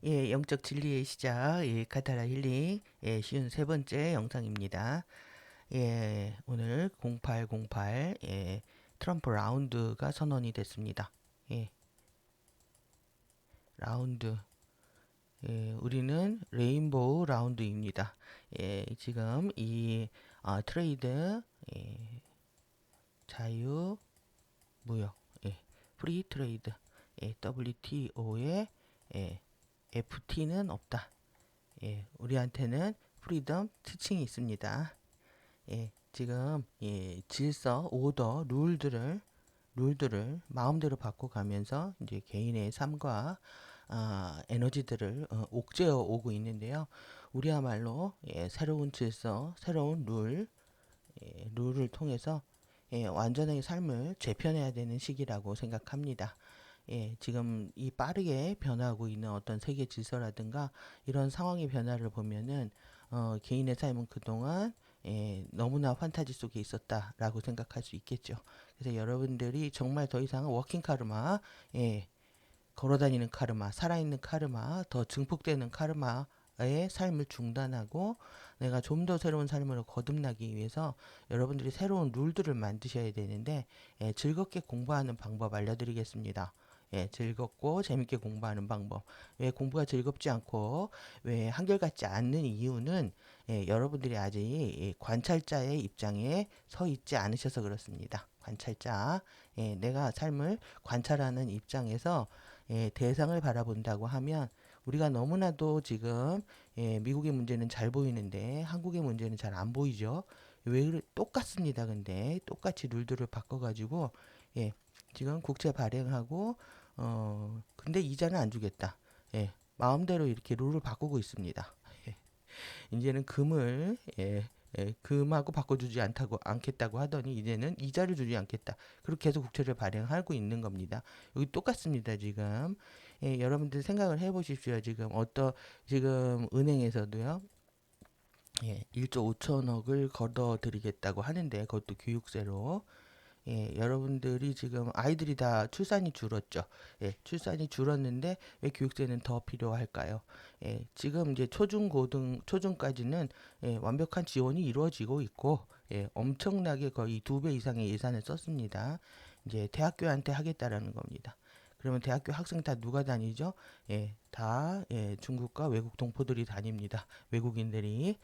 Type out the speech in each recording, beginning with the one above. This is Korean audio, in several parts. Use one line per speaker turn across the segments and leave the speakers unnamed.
영적 진리의 시작, 카타라 힐링, 쉬운 세 번째 영상입니다. 오늘 0808, 트럼프 라운드가 선언이 됐습니다. 라운드, 우리는 레인보우 라운드입니다. 지금 이 트레이드, 자유, 무역, 프리 트레이드, WTO에 FT는 없다. 우리한테는 프리덤 티칭이 있습니다. 지금 질서, 오더, 룰들을 마음대로 바꿔가면서 이제 개인의 삶과 에너지들을 옥죄어 오고 있는데요. 우리야말로 새로운 질서, 새로운 룰을 통해서 완전하게 삶을 재편해야 되는 시기라고 생각합니다. 지금 이 빠르게 변화하고 있는 어떤 세계 질서라든가 이런 상황의 변화를 보면은 개인의 삶은 그동안 너무나 판타지 속에 있었다라고 생각할 수 있겠죠. 그래서 여러분들이 정말 더 이상 워킹 카르마, 걸어다니는 카르마, 살아있는 카르마, 더 증폭되는 카르마의 삶을 중단하고 내가 좀 더 새로운 삶으로 거듭나기 위해서 여러분들이 새로운 룰들을 만드셔야 되는데 즐겁게 공부하는 방법 알려드리겠습니다. 즐겁고 재밌게 공부하는 방법. 왜 공부가 즐겁지 않고 왜 한결같지 않는 이유는 여러분들이 아직 관찰자의 입장에 서 있지 않으셔서 그렇습니다. 관찰자, 내가 삶을 관찰하는 입장에서 대상을 바라본다고 하면 우리가 너무나도 지금 미국의 문제는 잘 보이는데 한국의 문제는 잘 안 보이죠. 똑같습니다. 근데 똑같이 룰들을 바꿔가지고 지금 국채 발행하고 근데 이자는 안 주겠다. 마음대로 이렇게 룰을 바꾸고 있습니다. 이제는 금하고 바꿔주지 않겠다고 하더니 이제는 이자를 주지 않겠다. 그렇게 해서 국채를 발행하고 있는 겁니다. 여기 똑같습니다, 지금. 여러분들 생각을 해보십시오. 지금 은행에서도요, 1조 5천억을 걷어들이겠다고 하는데, 그것도 교육세로. 여러분들이 지금 아이들이 다 출산이 줄었죠. 출산이 줄었는데 왜 교육세는 더 필요할까요? 지금 이제 초중까지는 완벽한 지원이 이루어지고 있고, 엄청나게 거의 2배 이상의 예산을 썼습니다. 이제 대학교한테 하겠다라는 겁니다. 그러면 대학교 학생 다 누가 다니죠? 다 중국과 외국 동포들이 다닙니다. 외국인들이.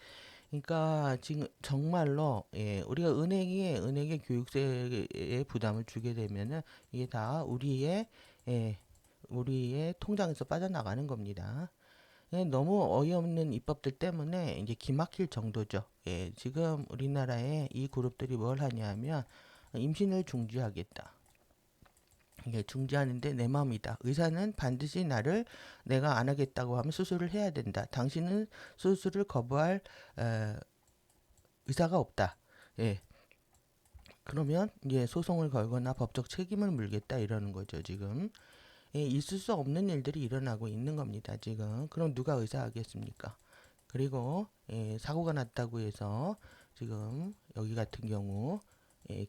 그러니까 지금 정말로 우리가 은행에 교육세의 부담을 주게 되면은 이게 다 예, 우리의 통장에서 빠져나가는 겁니다. 너무 어이없는 입법들 때문에 이제 기막힐 정도죠. 지금 우리나라에 이 그룹들이 뭘 하냐면 임신을 중지하겠다. 이게 중지하는데 내 마음이다. 의사는 반드시 내가 안 하겠다고 하면 수술을 해야 된다. 당신은 수술을 거부할 에, 의사가 없다. 예. 그러면 이제 소송을 걸거나 법적 책임을 물겠다 이러는 거죠, 지금. 있을 수 없는 일들이 일어나고 있는 겁니다, 지금. 그럼 누가 의사하겠습니까? 그리고 사고가 났다고 해서 지금 여기 같은 경우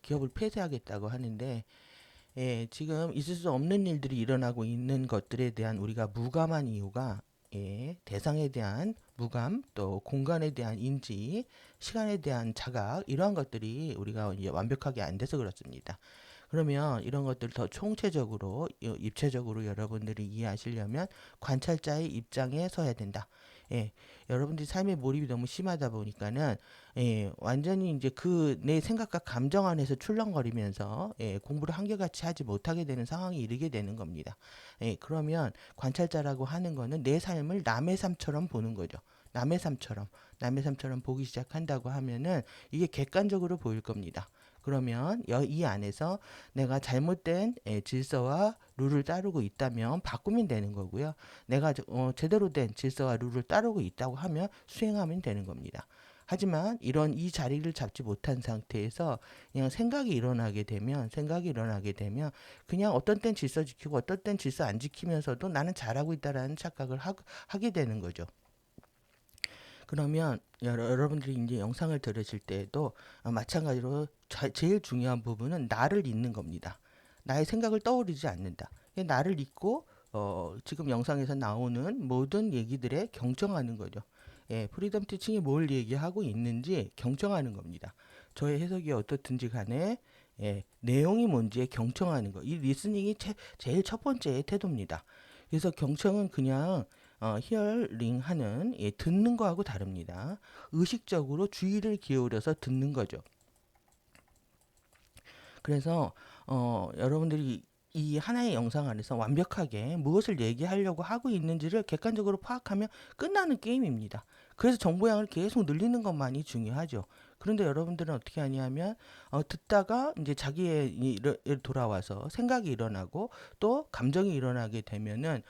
기업을 폐쇄하겠다고 하는데 지금 있을 수 없는 일들이 일어나고 있는 것들에 대한 우리가 무감한 이유가 대상에 대한 무감, 또 공간에 대한 인지, 시간에 대한 자각, 이러한 것들이 우리가 이제 완벽하게 안 돼서 그렇습니다. 그러면 이런 것들 더 총체적으로, 입체적으로 여러분들이 이해하시려면 관찰자의 입장에 서야 된다. 예, 여러분들이 삶의 몰입이 너무 심하다 보니까는 완전히 이제 내 생각과 감정 안에서 출렁거리면서 공부를 한결같이 하지 못하게 되는 상황이 이르게 되는 겁니다. 그러면 관찰자라고 하는 거는 내 삶을 남의 삶처럼 보는 거죠. 남의 삶처럼 보기 시작한다고 하면은 이게 객관적으로 보일 겁니다. 그러면 이 안에서 내가 잘못된 질서와 룰을 따르고 있다면 바꾸면 되는 거고요. 내가 제대로 된 질서와 룰을 따르고 있다고 하면 수행하면 되는 겁니다. 하지만 이 자리를 잡지 못한 상태에서 그냥 생각이 일어나게 되면 그냥 어떤 땐 질서 지키고 어떤 땐 질서 안 지키면서도 나는 잘하고 있다라는 착각을 하게 되는 거죠. 그러면 여러분들이 이제 영상을 들으실 때에도 마찬가지로 제일 중요한 부분은 나를 잊는 겁니다. 나의 생각을 떠오르지 않는다. 나를 잊고 지금 영상에서 나오는 모든 얘기들에 경청하는 거죠. 예, 프리덤 티칭이 뭘 얘기하고 있는지 경청하는 겁니다. 저의 해석이 어떻든지 간에 내용이 뭔지에 경청하는 거. 이 리스닝이 제일 첫 번째 태도입니다. 그래서 경청은 그냥 히어링하는 듣는 거하고 다릅니다. 의식적으로 주의를 기울여서 듣는 거죠. 그래서 여러분들이 이 하나의 영상 안에서 완벽하게 무엇을 얘기하려고 하고 있는지를 객관적으로 파악하면 끝나는 게임입니다. 그래서 정보량을 계속 늘리는 것만이 중요하죠. 그런데 여러분들은 어떻게 하냐면 듣다가 이제 자기의 돌아와서 생각이 일어나고 또 감정이 일어나게 되면은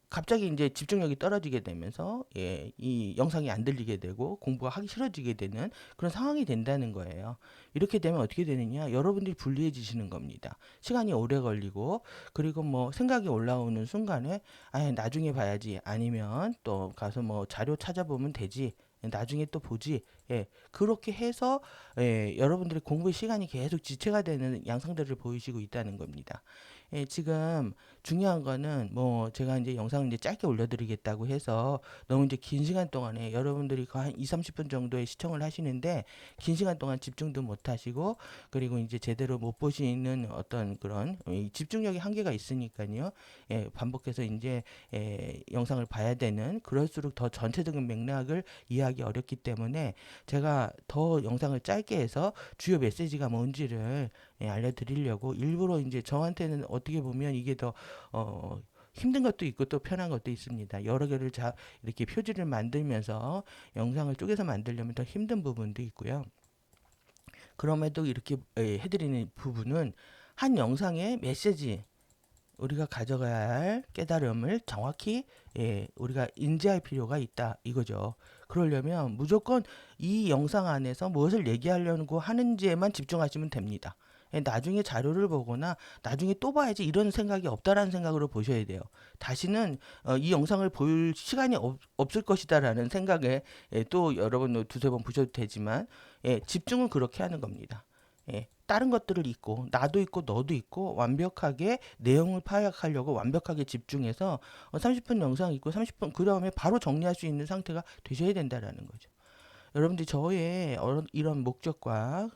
갑자기 이제 집중력이 떨어지게 되면서 이 영상이 안 들리게 되고 공부가 하기 싫어지게 되는 그런 상황이 된다는 거예요. 이렇게 되면 어떻게 되느냐? 여러분들이 불리해지시는 겁니다. 시간이 오래 걸리고 그리고 뭐 생각이 올라오는 순간에 아, 나중에 봐야지 아니면 또 가서 뭐 자료 찾아보면 되지. 나중에 또 보지. 그렇게 해서 여러분들의 공부 시간이 계속 지체가 되는 양상들을 보이시고 있다는 겁니다. 지금 중요한 거는 뭐 제가 이제 영상을 이제 짧게 올려드리겠다고 해서 너무 이제 긴 시간 동안에 여러분들이 한 2, 30분 정도의 시청을 하시는데 긴 시간 동안 집중도 못 하시고 그리고 이제 제대로 못 보시는 어떤 그런 집중력의 한계가 있으니까요. 반복해서 이제 영상을 봐야 되는 그럴수록 더 전체적인 맥락을 이해하기 어렵기 때문에 제가 더 영상을 짧게 해서 주요 메시지가 뭔지를 알려드리려고 일부러 이제 저한테는 어떻게 보면 이게 더 힘든 것도 있고 또 편한 것도 있습니다. 여러 개를 이렇게 표지를 만들면서 영상을 쪼개서 만들려면 더 힘든 부분도 있고요. 그럼에도 이렇게 해드리는 부분은 한 영상의 메시지 우리가 가져가야 할 깨달음을 정확히 우리가 인지할 필요가 있다 이거죠. 그러려면 무조건 이 영상 안에서 무엇을 얘기하려고 하는지에만 집중하시면 됩니다. 나중에 자료를 보거나 나중에 또 봐야지 이런 생각이 없다라는 생각으로 보셔야 돼요. 다시는 이 영상을 볼 시간이 없을 것이다라는 생각에 또 여러분 두세 번 보셔도 되지만 집중은 그렇게 하는 겁니다. 다른 것들을 잊고 나도 있고 너도 있고 완벽하게 내용을 파악하려고 완벽하게 집중해서 30분 영상 있고 30분 그 다음에 바로 정리할 수 있는 상태가 되셔야 된다라는 거죠. 여러분들이 저의 이런 목적과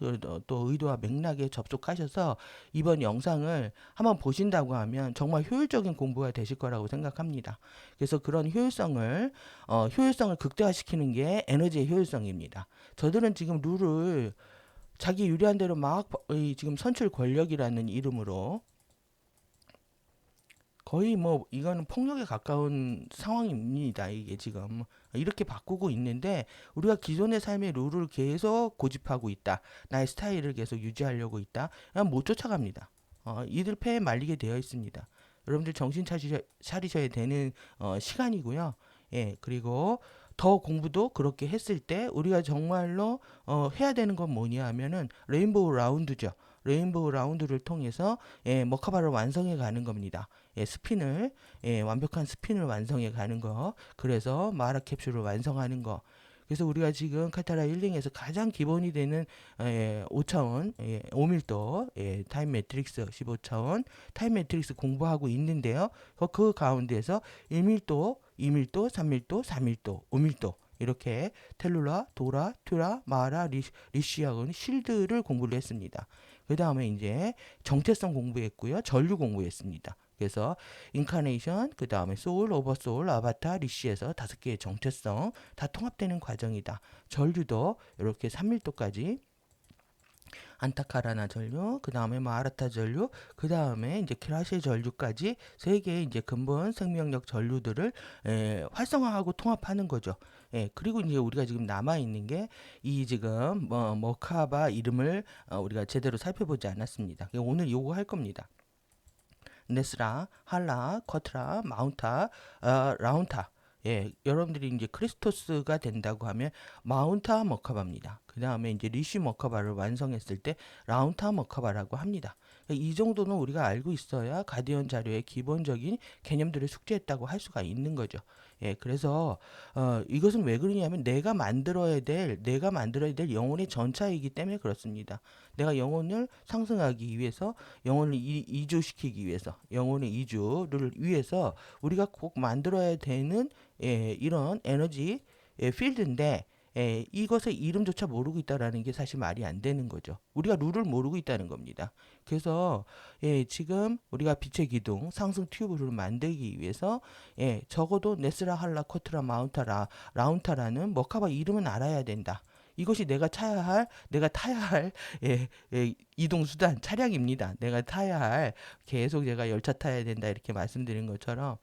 또 의도와 맥락에 접속하셔서 이번 영상을 한번 보신다고 하면 정말 효율적인 공부가 되실 거라고 생각합니다. 그래서 그런 효율성을 극대화시키는 게 에너지의 효율성입니다. 저들은 지금 룰을 자기 유리한 대로 막 지금 선출 권력이라는 이름으로 거의 뭐 이거는 폭력에 가까운 상황입니다. 이게 지금 이렇게 바꾸고 있는데 우리가 기존의 삶의 룰을 계속 고집하고 있다. 나의 스타일을 계속 유지하려고 있다. 그냥 못 쫓아갑니다. 이들 패에 말리게 되어 있습니다. 여러분들 정신 차리셔야 되는 시간이고요. 그리고 더 공부도 그렇게 했을 때 우리가 정말로 해야 되는 건 뭐냐 하면은 레인보우 라운드죠. 레인보우 라운드를 통해서 머카바를 완성해 가는 겁니다. 스핀을 완벽한 스핀을 완성해 가는 거. 그래서 마라 캡슐을 완성하는 거. 그래서 우리가 지금 카타라 힐링에서 가장 기본이 되는 5차원 5밀도 타임 매트릭스 15차원 타임 매트릭스 공부하고 있는데요. 그 가운데서 1밀도, 2밀도, 3밀도, 4밀도, 5밀도 이렇게 텔룰라, 도라, 튜라, 마라, 리시아군 실드를 공부를 했습니다. 그 다음에 이제 정체성 공부했고요. 전류 공부했습니다. 그래서 인카네이션, 그 다음에 소울, 오버소울, 아바타, 리시에서 5개의 정체성 다 통합되는 과정이다. 전류도 이렇게 3밀도까지 안타카라나 전류, 그 다음에 마라타 전류, 그 다음에 이제 키라시 전류까지 3개의 이제 근본 생명력 전류들을 활성화하고 통합하는 거죠. 그리고 이제 우리가 지금 남아 있는 게 이 지금 머카바 이름을 우리가 제대로 살펴보지 않았습니다. 오늘 요거 할 겁니다. 네스라, 할라, 커트라, 마운타, 라운타. 여러분들이 이제 크리스토스가 된다고 하면 마운타 머카바입니다. 그 다음에 이제 리쉬 머카바를 완성했을 때 라운타 머카바라고 합니다. 이 정도는 우리가 알고 있어야 가디언 자료의 기본적인 개념들을 숙지했다고 할 수가 있는 거죠. 그래서 이것은 왜 그러냐면 내가 만들어야 될 영혼의 전차이기 때문에 그렇습니다. 내가 영혼을 상승하기 위해서, 영혼을 이주시키기 위해서, 영혼의 이주를 위해서 우리가 꼭 만들어야 되는 이런 에너지 필드인데, 이것의 이름조차 모르고 있다라는 게 사실 말이 안 되는 거죠. 우리가 룰을 모르고 있다는 겁니다. 그래서 지금 우리가 빛의 기둥 상승 튜브를 만들기 위해서 적어도 네스라 할라 코트라 마운타라 라운타라는 머카바 이름은 알아야 된다. 이것이 내가 타야 할 이동 수단 차량입니다. 내가 타야 할, 계속 제가 열차 타야 된다 이렇게 말씀드린 것처럼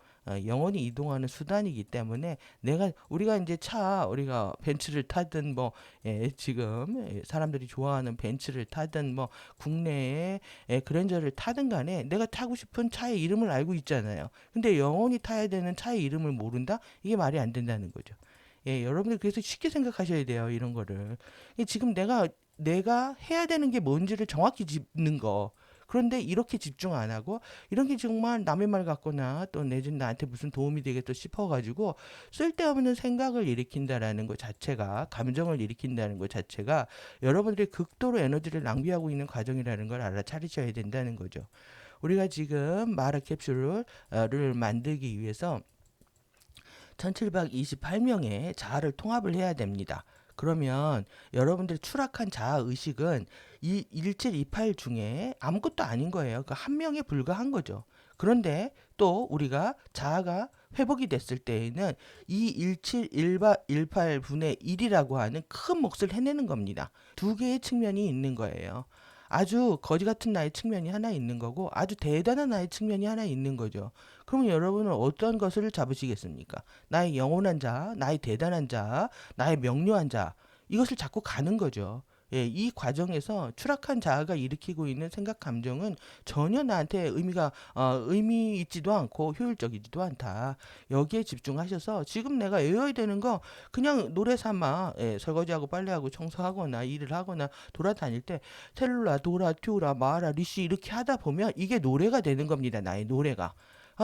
영원히 이동하는 수단이기 때문에 우리가 이제 우리가 벤츠를 타든 뭐 지금 사람들이 좋아하는 벤츠를 타든 뭐 국내에 그랜저를 타든 간에 내가 타고 싶은 차의 이름을 알고 있잖아요. 근데 영원히 타야 되는 차의 이름을 모른다? 이게 말이 안 된다는 거죠. 여러분들 그래서 쉽게 생각하셔야 돼요, 이런 거를. 지금 내가 해야 되는 게 뭔지를 정확히 짚는 거. 그런데 이렇게 집중 안 하고, 이런 게 정말 남의 말 같거나 또 내지는 나한테 무슨 도움이 되겠다 싶어가지고 쓸데없는 생각을 일으킨다라는 것 자체가, 감정을 일으킨다는 것 자체가 여러분들이 극도로 에너지를 낭비하고 있는 과정이라는 걸 알아차리셔야 된다는 거죠. 우리가 지금 마라 캡슐을 만들기 위해서 1728명의 자아를 통합을 해야 됩니다. 그러면 여러분들이 추락한 자아 의식은 이 1728 중에 아무것도 아닌 거예요. 그 한 명에 불과한 거죠. 그런데 또 우리가 자아가 회복이 됐을 때에는 이 1718분의 1이라고 하는 큰 몫을 해내는 겁니다. 두 개의 측면이 있는 거예요. 아주 거지 같은 나의 측면이 하나 있는 거고, 아주 대단한 나의 측면이 하나 있는 거죠. 그러면 여러분은 어떤 것을 잡으시겠습니까? 나의 영원한 자, 나의 대단한 자, 나의 명료한 자, 이것을 잡고 가는 거죠. 이 과정에서 추락한 자아가 일으키고 있는 생각, 감정은 전혀 나한테 의미 있지도 않고 효율적이지도 않다. 여기에 집중하셔서 지금 내가 외워야 되는 거 그냥 노래 삼아 설거지하고 빨래하고 청소하거나 일을 하거나 돌아다닐 때 텔루라, 도라, 튜라, 마라, 리시 이렇게 하다 보면 이게 노래가 되는 겁니다. 나의 노래가.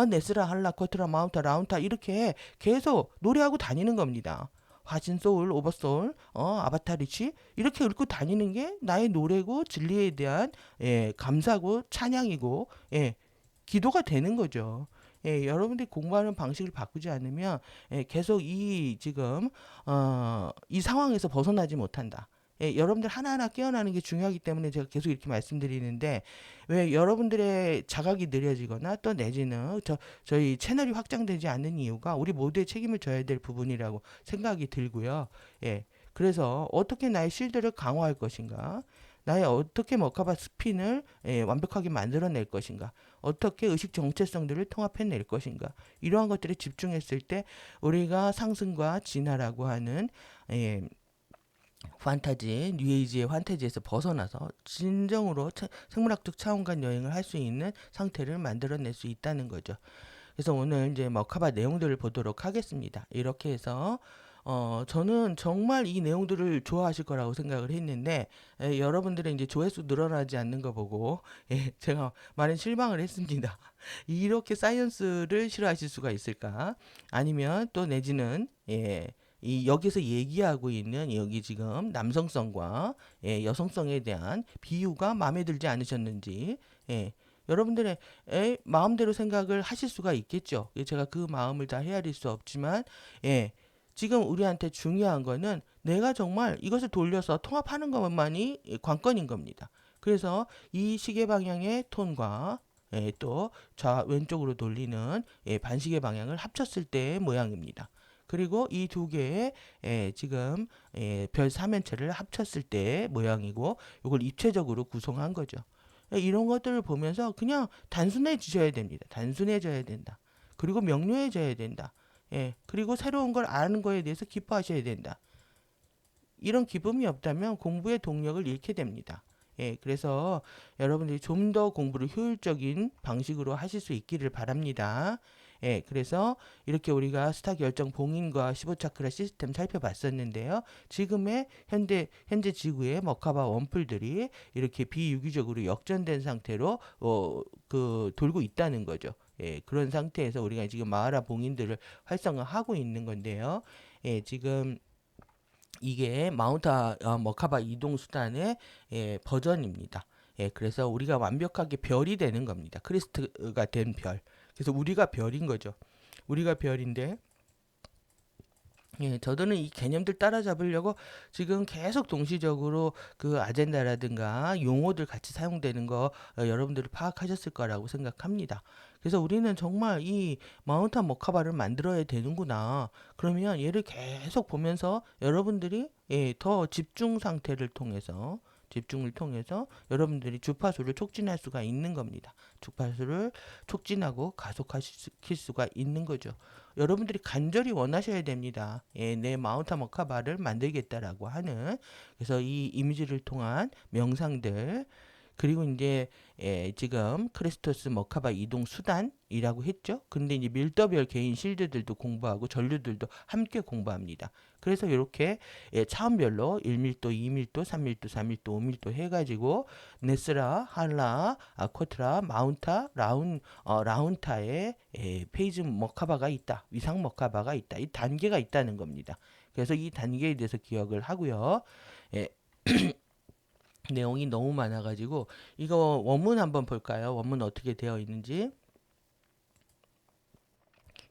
네스라, 할라, 코트라, 마운타, 라운타 이렇게 계속 노래하고 다니는 겁니다. 화신 소울, 오버소울, 아바타 리치 이렇게 읽고 다니는 게 나의 노래고 진리에 대한 감사고 찬양이고 기도가 되는 거죠. 여러분들이 공부하는 방식을 바꾸지 않으면 계속 이 상황에서 벗어나지 못한다. 여러분들 하나하나 깨어나는 게 중요하기 때문에 제가 계속 이렇게 말씀드리는데, 왜 여러분들의 자각이 느려지거나 또 내지는 저희 채널이 확장되지 않는 이유가 우리 모두의 책임을 져야 될 부분이라고 생각이 들고요. 그래서 어떻게 나의 실드를 강화할 것인가, 나의 어떻게 머카바 스핀을 완벽하게 만들어낼 것인가, 어떻게 의식 정체성들을 통합해낼 것인가, 이러한 것들에 집중했을 때 우리가 상승과 진화라고 하는 판타지, 뉴에이지의 판타지에서 벗어나서 진정으로 생물학적 차원간 여행을 할 수 있는 상태를 만들어낼 수 있다는 거죠. 그래서 오늘 이제 머카바 내용들을 보도록 하겠습니다. 이렇게 해서 저는 정말 이 내용들을 좋아하실 거라고 생각을 했는데, 여러분들의 이제 조회수 늘어나지 않는 거 보고 제가 많은 실망을 했습니다. 이렇게 사이언스를 싫어하실 수가 있을까? 아니면 또 내지는 이 여기서 얘기하고 있는 여기 지금 남성성과 여성성에 대한 비유가 마음에 들지 않으셨는지, 여러분들의 마음대로 생각을 하실 수가 있겠죠. 제가 그 마음을 다 헤아릴 수 없지만, 지금 우리한테 중요한 거는 내가 정말 이것을 돌려서 통합하는 것만이 관건인 겁니다. 그래서 이 시계 방향의 톤과 또 왼쪽으로 돌리는 반시계 방향을 합쳤을 때의 모양입니다. 그리고 이 두 개의 지금 별 삼면체를 합쳤을 때의 모양이고, 이걸 입체적으로 구성한 거죠. 이런 것들을 보면서 그냥 단순해지셔야 됩니다. 단순해져야 된다. 그리고 명료해져야 된다. 그리고 새로운 걸 아는 거에 대해서 기뻐하셔야 된다. 이런 기쁨이 없다면 공부의 동력을 잃게 됩니다. 그래서 여러분들이 좀 더 공부를 효율적인 방식으로 하실 수 있기를 바랍니다. 예, 그래서 이렇게 우리가 스타 결정 봉인과 15차크라 시스템 살펴봤었는데요. 지금의 현재 지구의 머카바 원뿔들이 이렇게 비유기적으로 역전된 상태로 돌고 있다는 거죠. 예, 그런 상태에서 우리가 지금 마하라 봉인들을 활성화하고 있는 건데요. 예, 지금 이게 마운타 머카바 이동 수단의 버전입니다. 예, 그래서 우리가 완벽하게 별이 되는 겁니다. 크리스트가 된 별. 그래서 우리가 별인 거죠. 우리가 별인데, 예, 저들은 이 개념들 따라잡으려고 지금 계속 동시적으로 그 아젠다라든가 용어들 같이 사용되는 거 여러분들이 파악하셨을 거라고 생각합니다. 그래서 우리는 정말 이 마운트 머카바를 만들어야 되는구나. 그러면 얘를 계속 보면서 여러분들이 더 집중을 통해서 여러분들이 주파수를 촉진할 수가 있는 겁니다. 주파수를 촉진하고 가속화시킬 수가 있는 거죠. 여러분들이 간절히 원하셔야 됩니다. 예, 내 마운트 머카바를 만들겠다라고 하는. 그래서 이 이미지를 통한 명상들, 그리고 이제 지금 크리스토스 머카바 이동 수단이라고 했죠. 근데 이제 밀도별 개인 실드들도 공부하고 전류들도 함께 공부합니다. 그래서 이렇게 차원별로 1밀도, 2밀도, 3밀도, 4밀도, 5밀도 해가지고 네스라, 할라, 쿼트라, 마운타, 라운타의 페이즈 머카바가 있다. 위상 머카바가 있다. 이 단계가 있다는 겁니다. 그래서 이 단계에 대해서 기억을 하고요. 예, 내용이 너무 많아가지고 이거 원문 한번 볼까요? 원문 어떻게 되어 있는지.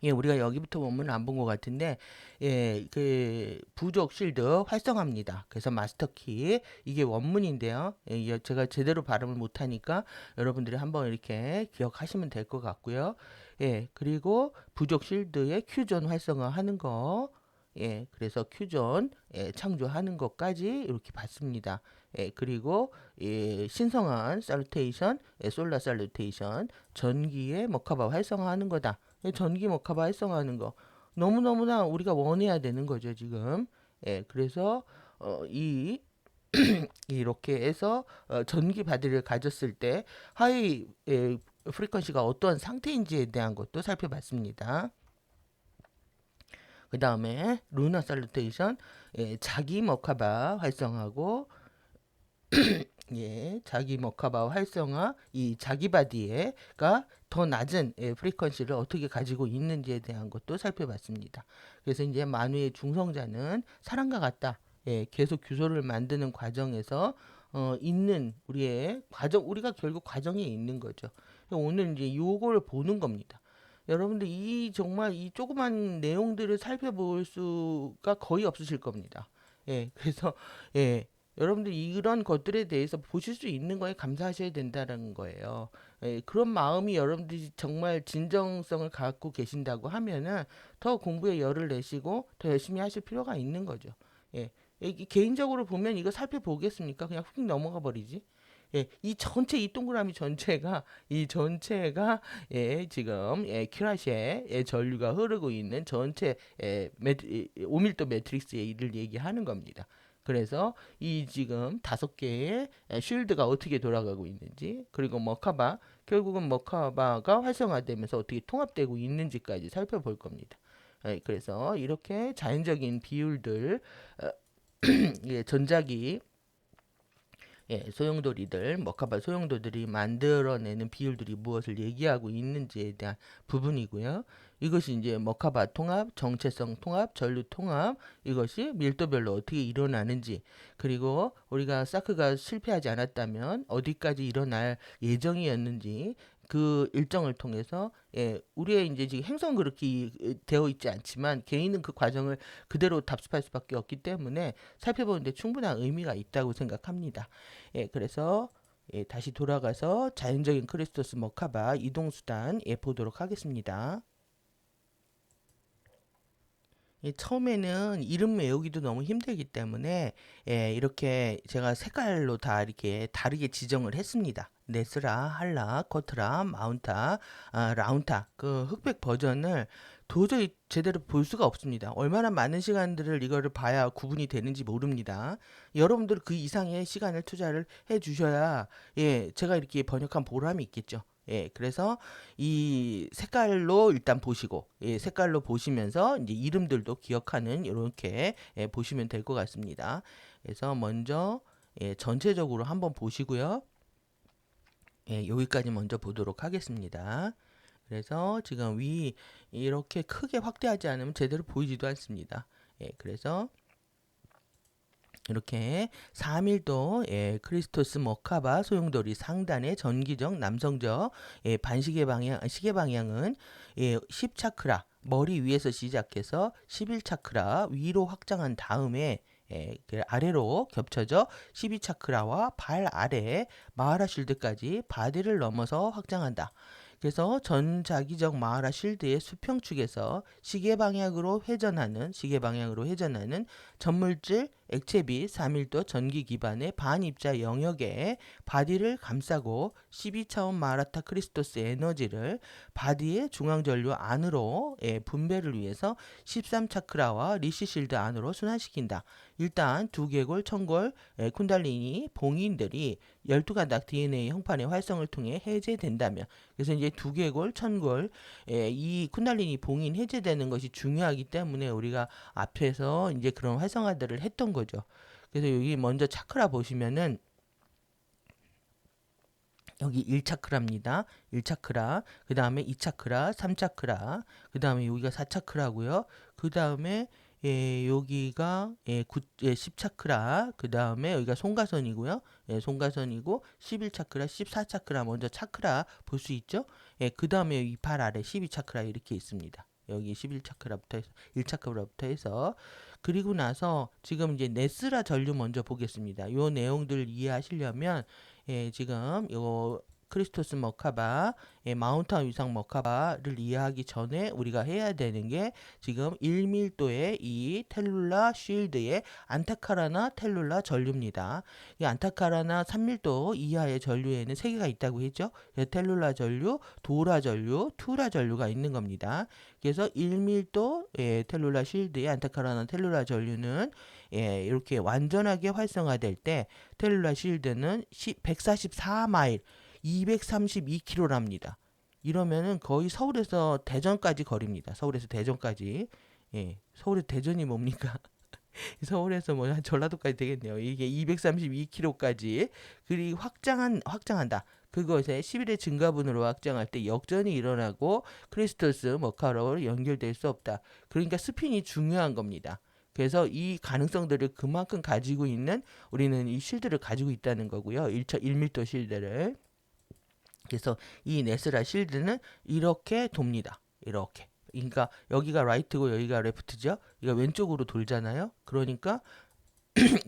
예, 우리가 여기부터 원문을 안 본 것 같은데, 예, 그 부족 실드 활성화입니다. 그래서 마스터키 이게 원문인데요. 예, 제가 제대로 발음을 못하니까 여러분들이 한번 이렇게 기억하시면 될 것 같고요. 예, 그리고 부족 실드의 큐존 활성화하는 거. 예, 그래서 큐존 창조하는 것까지 이렇게 봤습니다. 예, 그리고 신성한 살루테이션, 솔라 살루테이션, 전기의 머카바 활성화하는 거다. 전기 머카바 활성화하는 거 너무너무나 우리가 원해야 되는 거죠, 지금. 예, 그래서 이 이렇게 해서 전기 바디를 가졌을 때 하이 프리퀀시가 어떠한 상태인지에 대한 것도 살펴봤습니다. 그 다음에 루나 살루테이션, 자기 머카바 활성하고 예, 자기 머카바 활성화, 이 자기 바디에가 더 낮은 프리퀀시를 어떻게 가지고 있는지에 대한 것도 살펴봤습니다. 그래서 이제 만우의 중성자는 사람과 같다. 예, 계속 규소를 만드는 과정에서 있는 우리의 과정, 우리가 결국 과정에 있는 거죠. 오늘 이제 요걸 보는 겁니다. 여러분들 이 정말 이 조그만 내용들을 살펴볼 수가 거의 없으실 겁니다. 예, 그래서 예, 여러분들 이런 것들에 대해서 보실 수 있는 거에 감사하셔야 된다는 거예요. 예, 그런 마음이 여러분들이 정말 진정성을 갖고 계신다고 하면은 더 공부에 열을 내시고 더 열심히 하실 필요가 있는 거죠. 예, 개인적으로 보면 이거 살펴보겠습니까? 그냥 훅 넘어가 버리지. 예, 이 전체 이 동그라미 전체가 지금 키라시에 전류가 흐르고 있는 전체 5밀도 매트릭스의 일을 얘기하는 겁니다. 그래서 이 지금 5개의 쉴드가 어떻게 돌아가고 있는지, 그리고 머카바, 결국은 머카바가 활성화되면서 어떻게 통합되고 있는지까지 살펴볼 겁니다. 그래서 이렇게 자연적인 비율들, 전자기 소용돌이들, 머카바 소용돌들이 만들어내는 비율들이 무엇을 얘기하고 있는지에 대한 부분이고요. 이것이 이제 머카바 통합, 정체성 통합, 전류 통합, 이것이 밀도별로 어떻게 일어나는지, 그리고 우리가 사크가 실패하지 않았다면 어디까지 일어날 예정이었는지, 그 일정을 통해서 우리의 이제 지금 행성 그렇게 되어 있지 않지만 개인은 그 과정을 그대로 답습할 수밖에 없기 때문에 살펴보는데 충분한 의미가 있다고 생각합니다. 그래서 다시 돌아가서 자연적인 크리스토스 머카바 이동수단 보도록 하겠습니다. 처음에는 이름 외우기도 너무 힘들기 때문에 이렇게 제가 색깔로 다 이렇게 다르게 지정을 했습니다. 네스라, 할라, 쿼트라, 마운타, 라운타 그 흑백 버전을 도저히 제대로 볼 수가 없습니다. 얼마나 많은 시간들을 이거를 봐야 구분이 되는지 모릅니다. 여러분들 그 이상의 시간을 투자를 해 주셔야 제가 이렇게 번역한 보람이 있겠죠. 예, 그래서 이 색깔로 일단 보시고, 예, 색깔로 보시면서 이제 이름들도 기억하는 이렇게 예, 보시면 될 것 같습니다. 그래서 먼저 예, 전체적으로 한번 보시고요. 예, 여기까지 먼저 보도록 하겠습니다. 그래서 지금 위 이렇게 크게 확대하지 않으면 제대로 보이지도 않습니다. 예, 그래서 이렇게 3일도 예, 크리스토스 머카바 소용돌이 상단의 전기적 남성적 예, 반시계 방향 시계 방향은 예, 10차크라 머리 위에서 시작해서 11차크라 위로 확장한 다음에 예, 그 아래로 겹쳐져 12차크라와 발 아래 마하라 쉴드까지 바디를 넘어서 확장한다. 그래서 전자기적 마하라 쉴드의 수평축에서 시계 방향으로 회전하는 전물질 액체 및 3일도 전기 기반의 반입자 영역에 바디를 감싸고 12차원 마라타 크리스토스 에너지를 바디의 중앙전류 안으로 분배를 위해서 13차크라와 리시실드 안으로 순환시킨다. 일단 두개골, 천골, 쿤달리니 봉인들이 12가닥 DNA 형판의 활성을 통해 해제된다면 그래서 이제 두개골, 천골 이 쿤달리니 봉인 해제되는 것이 중요하기 때문에 우리가 앞에서 이제 그런 활성화들을 했던 거죠. 그래서 여기 먼저 차크라 보시면은 여기 1차크라입니다. 1차크라. 그 다음에 2차크라, 3차크라. 그 다음에 여기가 4차크라고요. 그 다음에 여기가 10차크라. 그 다음에 여기가 송가선이고요. 송가선이고 11차크라, 14차크라 먼저 차크라 볼 수 있죠? 그 다음에 이 발 아래 12차크라 이렇게 있습니다. 여기 11차크라부터 해서 1차크라부터 해서 그리고 나서 지금 이제 네스라 전류 먼저 보겠습니다. 요 내용들 이해하시려면 지금 요 크리스토스 머카바, 마운트한 위상 머카바를 이해하기 전에 우리가 해야 되는 게 지금 1밀도의 이 텔룰라 쉴드의 안타카라나 텔룰라 전류입니다. 이 안타카라나 3밀도 이하의 전류에는 세 개가 있다고 했죠. 텔룰라 전류, 도라 전류, 투라 전류가 있는 겁니다. 그래서 1밀도 텔룰라 쉴드의 안타카라나 텔룰라 전류는 이렇게 완전하게 활성화될 때 텔룰라 쉴드는 144마일 232km랍니다. 이러면은 거의 서울에서 대전까지 거리입니다. 서울에서 대전까지. 예, 서울에서 대전이 뭡니까? 서울에서 뭐 한 전라도까지 되겠네요. 이게 232km까지 그리고 확장한다. 그것에 11의 증가분으로 확장할 때 역전이 일어나고 크리스토스 머카로 연결될 수 없다. 그러니까 스핀이 중요한 겁니다. 그래서 이 가능성들을 그만큼 가지고 있는 우리는 이 실드를 가지고 있다는 거고요. 1m 실드를. 그래서 이 네스라 실드는 이렇게 돕니다. 이렇게. 그러니까 여기가 라이트고 여기가 레프트죠. 이거 왼쪽으로 돌잖아요. 그러니까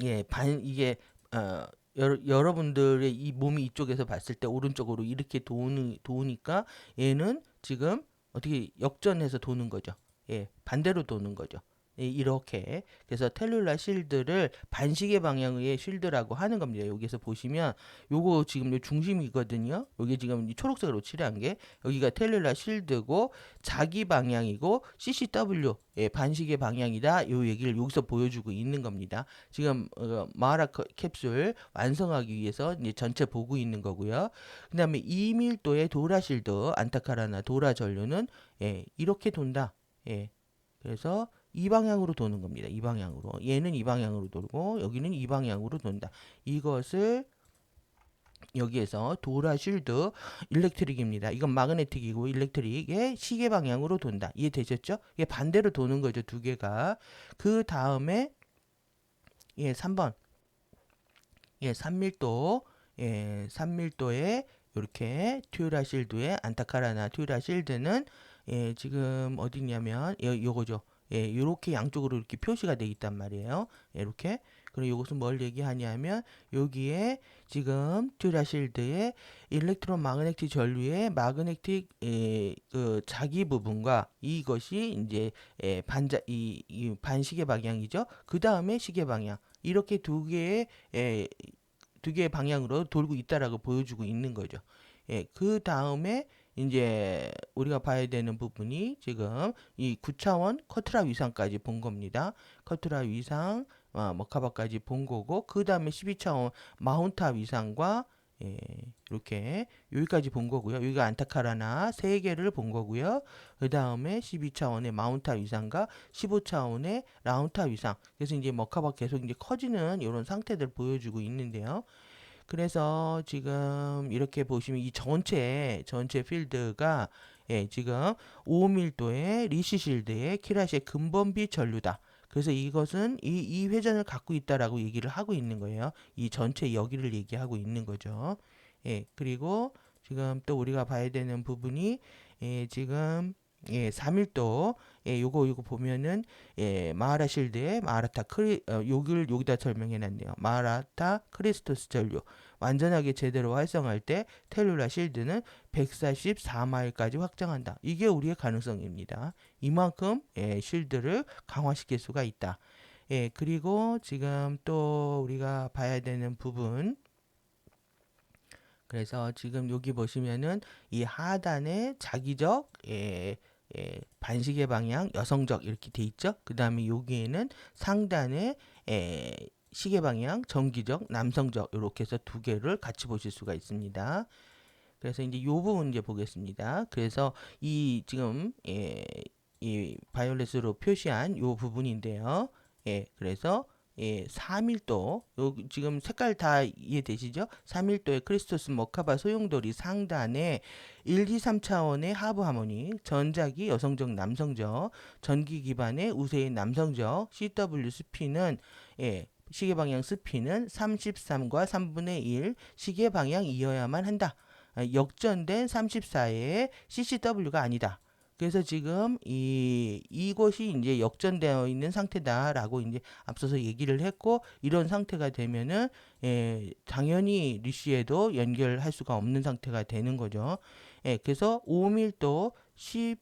예, 이게 어, 여러분들의 이 몸이 이쪽에서 봤을 때 오른쪽으로 이렇게 도니까 얘는 지금 어떻게 역전해서 도는 거죠. 예, 반대로 도는 거죠. 예, 이렇게 그래서 텔룰라 실드를 반시계 방향의 실드라고 하는 겁니다. 여기서 보시면 요거 지금 요 중심이거든요. 여기 지금 초록색으로 칠한 게 여기가 텔룰라 실드고 자기 방향이고 CCW 반시계 방향이다. 요 얘기를 여기서 보여주고 있는 겁니다. 지금 마하라 캡슐 완성하기 위해서 이제 전체 보고 있는 거고요. 그다음에 2밀도의 도라 실드 안타카라나 도라 전류는 이렇게 돈다. 그래서 이 방향으로 도는 겁니다. 이 방향으로. 얘는 이 방향으로 돌고 여기는 이 방향으로 돈다. 이것을 여기에서 도라 쉴드 일렉트릭입니다. 이건 마그네틱이고 일렉트릭의 시계 방향으로 돈다. 이해되셨죠? 이게 반대로 도는 거죠. 두 개가. 그 다음에 3번. 3밀도. 3밀도의 이렇게 튜라 실드의 안타카라나 튜라 실드는 지금 어디냐면 요거죠. 요렇게 양쪽으로 이렇게 표시가 돼 있단 말이에요. 이렇게. 그리고 이것은 뭘 얘기하냐면 여기에 지금 튜라실드의 일렉트로 마그네틱 전류의 마그네틱 그 자기 부분과 이것이 이제 이 반시계 방향이죠. 그 다음에 시계 방향 이렇게 두 개의 방향으로 돌고 있다라고 보여주고 있는 거죠. 그 다음에 이제 우리가 봐야 되는 부분이 지금 이 9차원 커트라 위상까지 본 겁니다. 커트라 위상, 머카바까지 본 거고 그 다음에 12차원 마운타 위상과 예, 이렇게 여기까지 본 거고요. 여기가 안타카라나 3개를 본 거고요. 그 다음에 12차원의 마운타 위상과 15차원의 라운타 위상. 그래서 이제 머카바 계속 이제 커지는 이런 상태들 보여주고 있는데요. 그래서 지금 이렇게 보시면 이 전체 필드가 지금 5밀도의 리시실드의 키라시의 근본비 전류다. 그래서 이것은 이 회전을 갖고 있다라고 얘기를 하고 있는 거예요. 이 전체 여기를 얘기하고 있는 거죠. 그리고 지금 또 우리가 봐야 되는 부분이 지금 3밀도 요거 보면은 마하라실드의 마하라타 여기를 여기다 설명해 놨네요. 마하라타 크리스토스 전류 완전하게 제대로 활성화할 때 텔룰라 실드는 144마일까지 확장한다. 이게 우리의 가능성입니다. 이만큼 실드를 강화시킬 수가 있다. 그리고 지금 또 우리가 봐야 되는 부분 그래서 지금 여기 보시면은 이 하단에 자기적 반시계 방향 여성적 이렇게 돼 있죠. 그 다음에 여기에는 상단에 시계 방향 정기적 남성적 이렇게 해서 두 개를 같이 보실 수가 있습니다. 그래서 이제 요 부분 이제 보겠습니다. 그래서 이 지금 이 바이올렛으로 표시한 요 부분인데요. 그래서 3밀도 지금 색깔 다 이해되시죠? 3밀도의 크리스토스 머카바 소용돌이 상단에 1, 2, 3차원의 하부 하모닉, 전자기 여성적 남성적, 전기 기반의 우세인 남성적, CW 스피는 시계 방향 스피는 33과 3분의 1 시계 방향이어야만 한다. 역전된 34의 CCW가 아니다. 그래서 지금 이것이 이제 역전되어 있는 상태다라고 이제 앞서서 얘기를 했고 이런 상태가 되면은 당연히 리쉬에도 연결할 수가 없는 상태가 되는 거죠. 그래서 5밀도 14,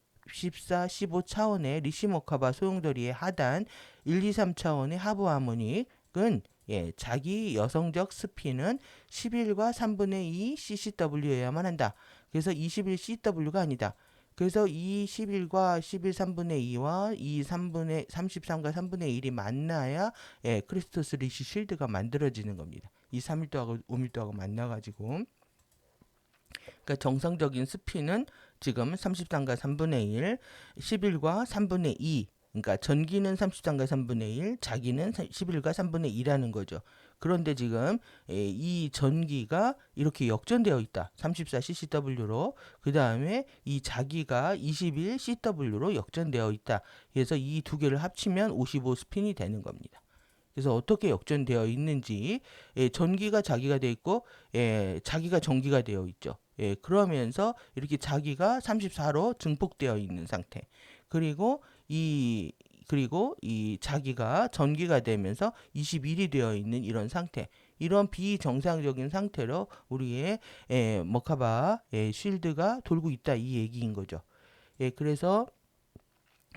15차원의 리시 모카바 소용돌이의 하단 1, 2, 3차원의 하부 하모닉은 자기 여성적 스피는 11과 3분의 2 CCW여야만 한다. 그래서 21 CW가 아니다. 그래서 이 11과 11 3분의 2와 이 3분의 33과 3분의 1이 만나야 크리스토스 리시 실드가 만들어지는 겁니다. 이 3밀도하고 5밀도하고 만나가지고 그러니까 정상적인 스피는 지금 33과 3분의 1, 11과 3분의 2 그러니까 전기는 33과 3분의 1, 자기는 11과 3분의 2라는 거죠. 그런데 지금 이 전기가 이렇게 역전되어 있다. 34ccw로. 그 다음에 이 자기가 21cw로 역전되어 있다. 그래서 이 두 개를 합치면 55 스핀이 되는 겁니다. 그래서 어떻게 역전되어 있는지 전기가 자기가 되어 있고 자기가 전기가 되어 있죠. 그러면서 이렇게 자기가 34로 증폭되어 있는 상태. 그리고 이 자기가 전기가 되면서 21이 되어 있는 이런 상태. 이런 비정상적인 상태로 우리의 머카바 쉴드가 돌고 있다 이 얘기인 거죠. 그래서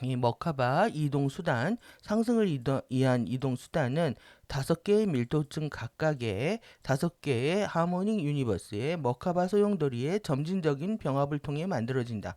이 머카바 이동 수단, 상승을 위한 이동 수단은 5개의 밀도층 각각의 5개의 하모닉 유니버스의 머카바 소용돌이의 점진적인 병합을 통해 만들어진다.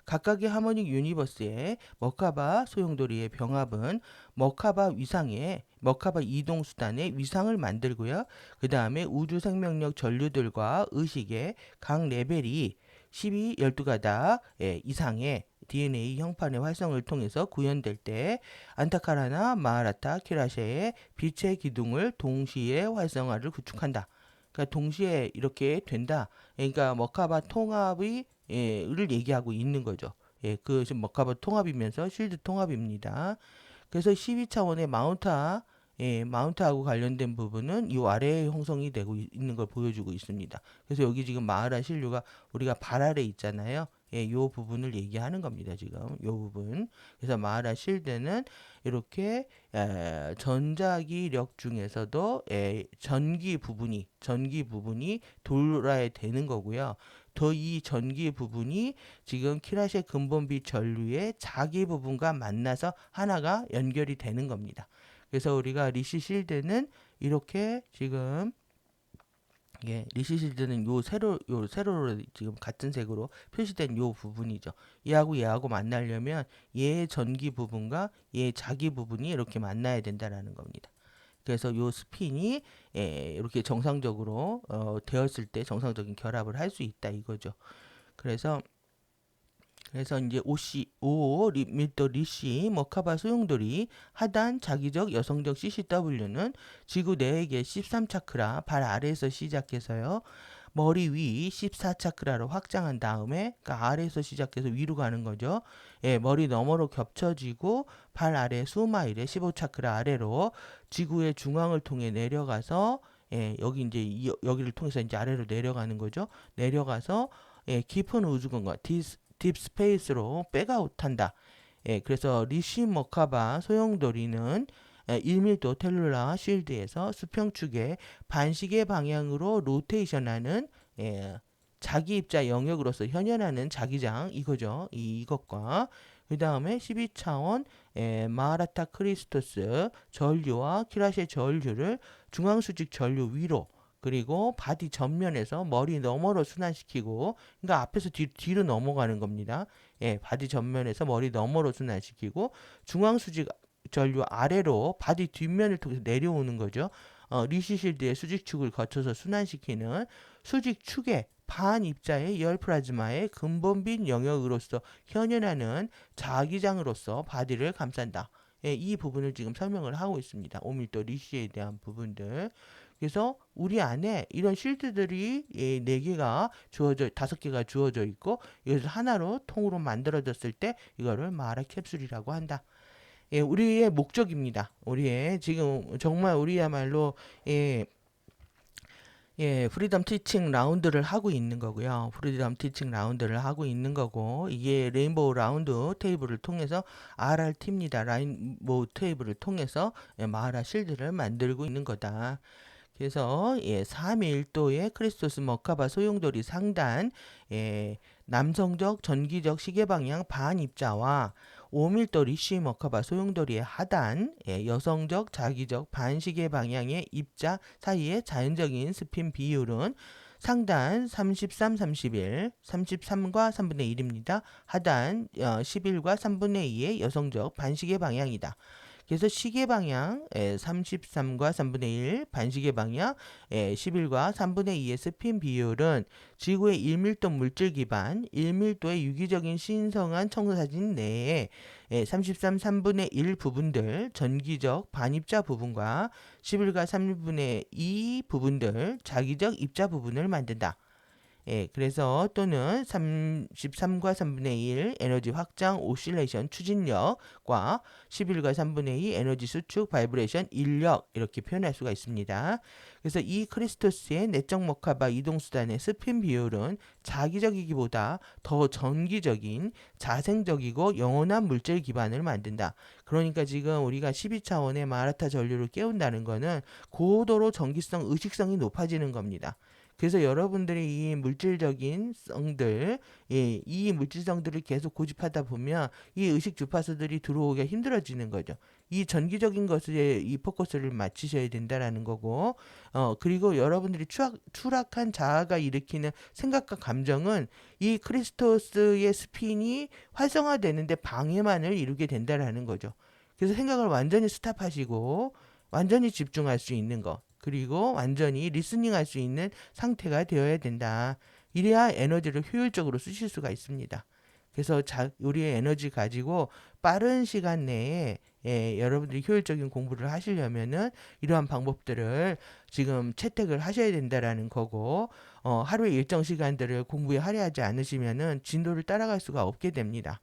각각의 하모닉 유니버스의 머카바 소용돌이의 병합은 머카바 위상의 머카바 이동 수단의 위상을 만들고요. 그 다음에 우주 생명력 전류들과 의식의 각 레벨이 12, 12가닥 이상의 DNA 형판의 활성을 통해서 구현될 때 안타카라나 마하라타 키라시의 빛의 기둥을 동시에 활성화를 구축한다. 그러니까 동시에 이렇게 된다. 그러니까 머카바 통합의 를 얘기하고 있는 거죠. 그것이 머카바 통합이면서 쉴드 통합입니다. 그래서 12차원의 마운트하고 관련된 부분은 이 아래에 형성이 되고 있는 걸 보여주고 있습니다. 그래서 여기 지금 마하라 신류가 우리가 발 아래 있잖아요. 요 부분을 얘기하는 겁니다. 지금 요 부분. 그래서 마하라 실드는 이렇게 전자기력 중에서도 전기 부분이 돌아야 되는 거고요. 더 이 전기 부분이 지금 키라시의 근본비 전류의 자기 부분과 만나서 하나가 연결이 되는 겁니다. 그래서 우리가 리시 실드는 이렇게 지금 리시 실드는 요 세로로 지금 같은 색으로 표시된 요 부분이죠. 얘하고 만나려면 얘의 전기 부분과 얘의 자기 부분이 이렇게 만나야 된다라는 겁니다. 그래서 요 스핀이 이렇게 정상적으로 되었을 때 정상적인 결합을 할 수 있다 이거죠. 그래서 이제 OO 밀도 리시 머카바 소용돌이 하단 자기적 여성적 CCW는 지구 내에게 13차크라 발 아래에서 시작해서요. 머리 위 14차크라로 확장한 다음에 그러니까 아래에서 시작해서 위로 가는 거죠. 예, 머리 너머로 겹쳐지고 발 아래 수마일의 15차크라 아래로 지구의 중앙을 통해 내려가서 여기 이제 여기를 통해서 이제 아래로 내려가는 거죠. 내려가서 깊은 우주 공간 딥스페이스로 백아웃한다. 그래서 리시 머카바 소용돌이는 1밀도 텔룰라 쉴드에서 수평축의 반시계 방향으로 로테이션하는 자기 입자 영역으로서 현현하는 자기장 이거죠. 이것과 그 다음에 12차원 마하라타 크리스토스 전류와 키라시의 전류를 중앙수직 전류 위로 그리고 바디 전면에서 머리 너머로 순환시키고 그러니까 앞에서 뒤로 넘어가는 겁니다. 바디 전면에서 머리 너머로 순환시키고 중앙수직 전류 아래로 바디 뒷면을 통해서 내려오는 거죠. 리시실드의 수직축을 거쳐서 순환시키는 수직축의 반입자의 열 플라즈마의 근본빈 영역으로서 현현하는 자기장으로서 바디를 감싼다. 이 부분을 지금 설명을 하고 있습니다. 5밀도 리시에 대한 부분들. 그래서 우리 안에 이런 쉴드들이 4개가 주어져 5개가 주어져 있고 이것을 하나로 통으로 만들어졌을 때 이거를 마라 캡슐이라고 한다. 우리의 목적입니다. 우리의 지금 정말 우리야말로 프리덤 티칭 라운드를 하고 있는 거고요. 프리덤 티칭 라운드를 하고 있는 거고 이게 레인보우 라운드 테이블을 통해서 RRT입니다. 레인보우 테이블을 통해서 마하라 실드를 만들고 있는 거다. 그래서 3밀도의 크리스토스 머카바 소용돌이 상단 남성적 전기적 시계방향 반입자와 5밀도 리시 머카바 소용돌이의 하단 여성적 자기적 반시계 방향의 입자 사이의 자연적인 스핀 비율은 상단 33, 31, 33과 3분의 1입니다. 하단 11과 3분의 2의 여성적 반시계 방향이다. 그래서 시계 방향 33과 3분의 1, 반시계 방향 11과 3분의 2의 스핀 비율은 지구의 1밀도 물질 기반 1밀도의 유기적인 신성한 청사진 내에 33, 3분의 1 부분들 전기적 반입자 부분과 11과 3분의 2 부분들 자기적 입자 부분을 만든다. 그래서 또는 33과 3분의 1 에너지 확장 오실레이션 추진력과 11과 3분의 2 에너지 수축 바이브레이션 인력 이렇게 표현할 수가 있습니다. 그래서 이 크리스토스의 내적 머카바 이동수단의 스핀 비율은 자기적이기보다 더 전기적인 자생적이고 영원한 물질 기반을 만든다. 그러니까 지금 우리가 12차원의 마라타 전류를 깨운다는 것은 고도로 전기성, 의식성이 높아지는 겁니다. 그래서 여러분들이 이 물질적인 성들, 이 물질성들을 계속 고집하다 보면 이 의식 주파수들이 들어오기가 힘들어지는 거죠. 이 전기적인 것에 이 포커스를 맞추셔야 된다라는 거고, 그리고 여러분들이 추락한 자아가 일으키는 생각과 감정은 이 크리스토스의 스핀이 활성화되는데 방해만을 이루게 된다라는 거죠. 그래서 생각을 완전히 스탑하시고 완전히 집중할 수 있는 거. 그리고 완전히 리스닝 할 수 있는 상태가 되어야 된다. 이래야 에너지를 효율적으로 쓰실 수가 있습니다. 그래서 우리의 에너지 가지고 빠른 시간 내에 여러분들이 효율적인 공부를 하시려면은 이러한 방법들을 지금 채택을 하셔야 된다라는 거고 하루의 일정 시간들을 공부에 할애하지 않으시면은 진도를 따라갈 수가 없게 됩니다.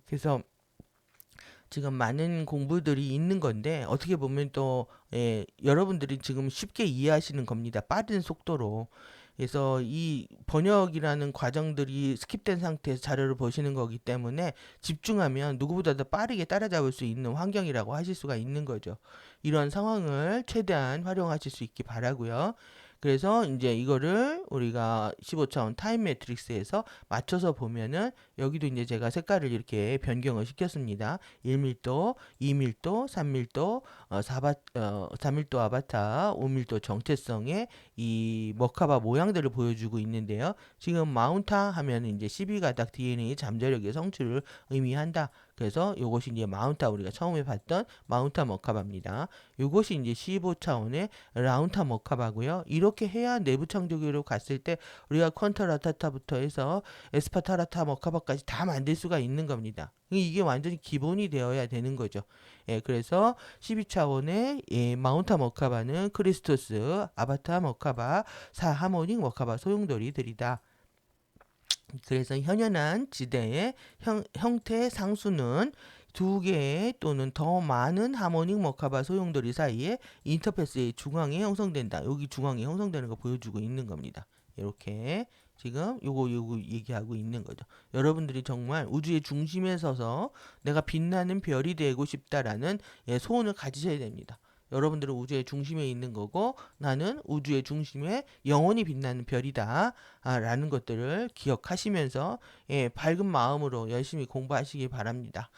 그래서 지금 많은 공부들이 있는 건데 어떻게 보면 또 여러분들이 지금 쉽게 이해하시는 겁니다. 빠른 속도로. 그래서 이 번역이라는 과정들이 스킵된 상태에서 자료를 보시는 거기 때문에 집중하면 누구보다도 빠르게 따라잡을 수 있는 환경이라고 하실 수가 있는 거죠. 이런 상황을 최대한 활용하실 수 있기 바라고요. 그래서 이제 이거를 우리가 15차원 타임 매트릭스에서 맞춰서 보면은 여기도 이제 제가 색깔을 이렇게 변경을 시켰습니다. 1밀도, 2밀도, 3밀도, 4밀도 아바타, 5밀도 정체성의 이 머카바 모양들을 보여주고 있는데요. 지금 마운타 하면 이제 12가닥 DNA 잠재력의 성취를 의미한다. 그래서 이것이 이제 마운타, 우리가 처음에 봤던 마운타 머카바입니다. 이것이 이제 15차원의 라운타 머카바고요. 이렇게 해야 내부 창조기로 갔을 때 우리가 퀀터라타타부터 해서 에스파타라타 머카바까지 다 만들 수가 있는 겁니다. 이게 완전히 기본이 되어야 되는 거죠. 예, 그래서 12차원의 마운타 머카바는 크리스토스, 아바타 머카바, 사하모닉 머카바 소용돌이들이다. 그래서 현연한 지대의 형태의 상수는 두 개의 또는 더 많은 하모닉 머카바 소용돌이 사이에 인터페이스의 중앙에 형성된다. 여기 중앙에 형성되는 거 보여주고 있는 겁니다. 이렇게 지금 요거 얘기하고 있는 거죠. 여러분들이 정말 우주의 중심에 서서 내가 빛나는 별이 되고 싶다라는 소원을 가지셔야 됩니다. 여러분들은 우주의 중심에 있는 거고 나는 우주의 중심에 영원히 빛나는 별이다 라는 것들을 기억하시면서 밝은 마음으로 열심히 공부하시기 바랍니다.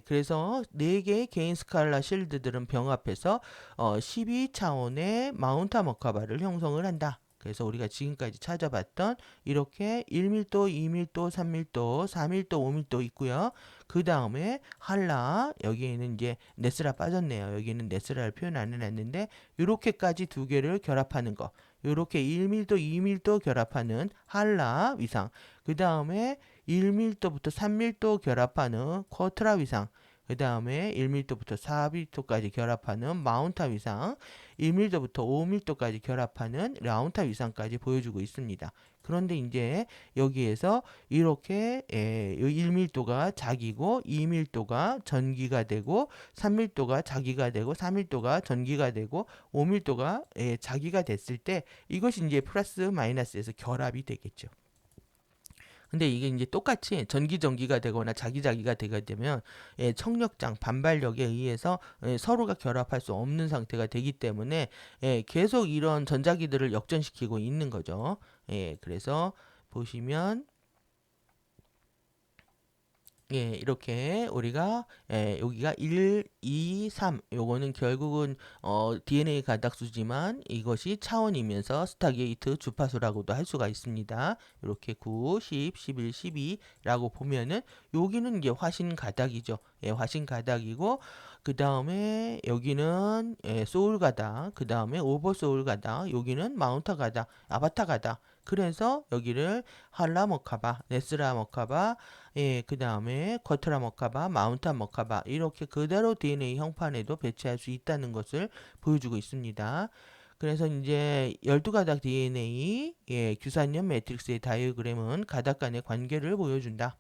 그래서 4개의 개인 스칼라 실드들은 병합해서 12차원의 마운타 머카바를 형성을 한다. 그래서 우리가 지금까지 찾아봤던 이렇게 1밀도, 2밀도, 3밀도, 4밀도, 5밀도 있고요. 그 다음에 할라, 여기에는 이제 네스라 빠졌네요. 여기는 네스라를 표현 안 해놨는데 이렇게까지 두 개를 결합하는 거. 이렇게 1밀도, 2밀도 결합하는 할라 위상. 그 다음에 1밀도부터 3밀도 결합하는 쿼트라 위상. 그 다음에 1밀도부터 4밀도까지 결합하는 마운타 위상, 1밀도부터 5밀도까지 결합하는 라운타 위상까지 보여주고 있습니다. 그런데 이제 여기에서 이렇게 1밀도가 자기고 2밀도가 전기가 되고 3밀도가 자기가 되고 4밀도가 전기가 되고 5밀도가 자기가 됐을 때 이것이 이제 플러스 마이너스에서 결합이 되겠죠. 근데 이게 이제 똑같이 전기가 되거나 자기가 되게 되면 청력장 반발력에 의해서 서로가 결합할 수 없는 상태가 되기 때문에 계속 이런 전자기들을 역전시키고 있는 거죠. 그래서 보시면 이렇게 우리가 여기가 1, 2, 3 요거는 결국은 DNA 가닥수지만 이것이 차원이면서 스타게이트 주파수라고도 할 수가 있습니다. 이렇게 9, 10, 11, 12라고 보면은 여기는 이제 화신 가닥이죠. 화신 가닥이고 그 다음에 여기는 소울 가닥, 그 다음에 오버 소울 가닥, 여기는 마운타 가닥, 아바타 가닥. 그래서 여기를 할라 머카바, 네스라 머카바, 그 다음에 쿼트라 머카바, 마운타 머카바 이렇게 그대로 DNA 형판에도 배치할 수 있다는 것을 보여주고 있습니다. 그래서 이제 12가닥 DNA 규산염 매트릭스의 다이어그램은 가닥 간의 관계를 보여준다.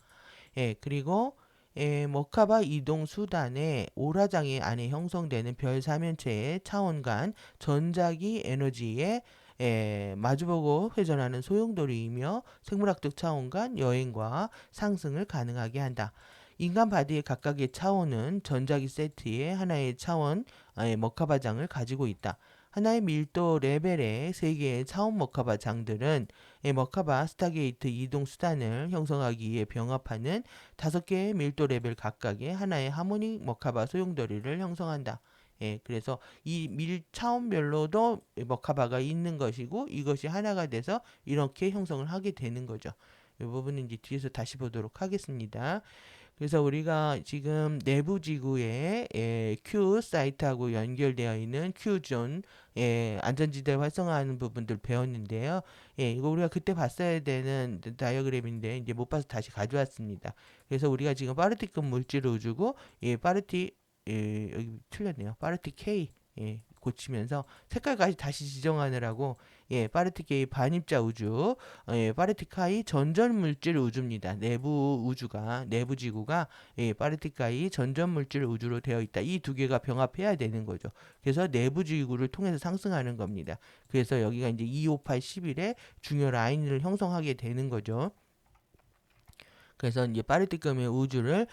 그리고 머카바 이동 수단의 오라장애 안에 형성되는 별 사면체의 차원 간 전자기 에너지의 마주보고 회전하는 소용돌이이며 생물학적 차원 간 여행과 상승을 가능하게 한다. 인간 바디의 각각의 차원은 전자기 세트의 하나의 차원 머카바장을 가지고 있다. 하나의 밀도 레벨의 3개의 차원 머카바 장들은 머카바 스타게이트 이동 수단을 형성하기 위해 병합하는 5개의 밀도 레벨 각각의 하나의 하모닉 머카바 소용돌이를 형성한다. 그래서 이 밀차원별로도 머카바가 있는 것이고 이것이 하나가 돼서 이렇게 형성을 하게 되는 거죠. 이 부분은 이제 뒤에서 다시 보도록 하겠습니다. 그래서 우리가 지금 내부 지구에 Q 사이트하고 연결되어 있는 Q존 안전지대 활성화하는 부분들 배웠는데요. 이거 우리가 그때 봤어야 되는 다이어그램인데 이제 못 봐서 다시 가져왔습니다. 그래서 우리가 지금 파르티클 물질 우주고 여기 틀렸네요. 파르티 K 고치면서 색깔까지 다시 지정하느라고 파르티 K 반입자 우주, 파르티 카이 전전 물질 우주입니다. 내부 지구가 파르티 카이 전전 물질 우주로 되어 있다. 이 두 개가 병합해야 되는 거죠. 그래서 내부 지구를 통해서 상승하는 겁니다. 그래서 여기가 이제 258, 11의 중요 라인을 형성하게 되는 거죠. 그래서 이제 파르티클의 우주를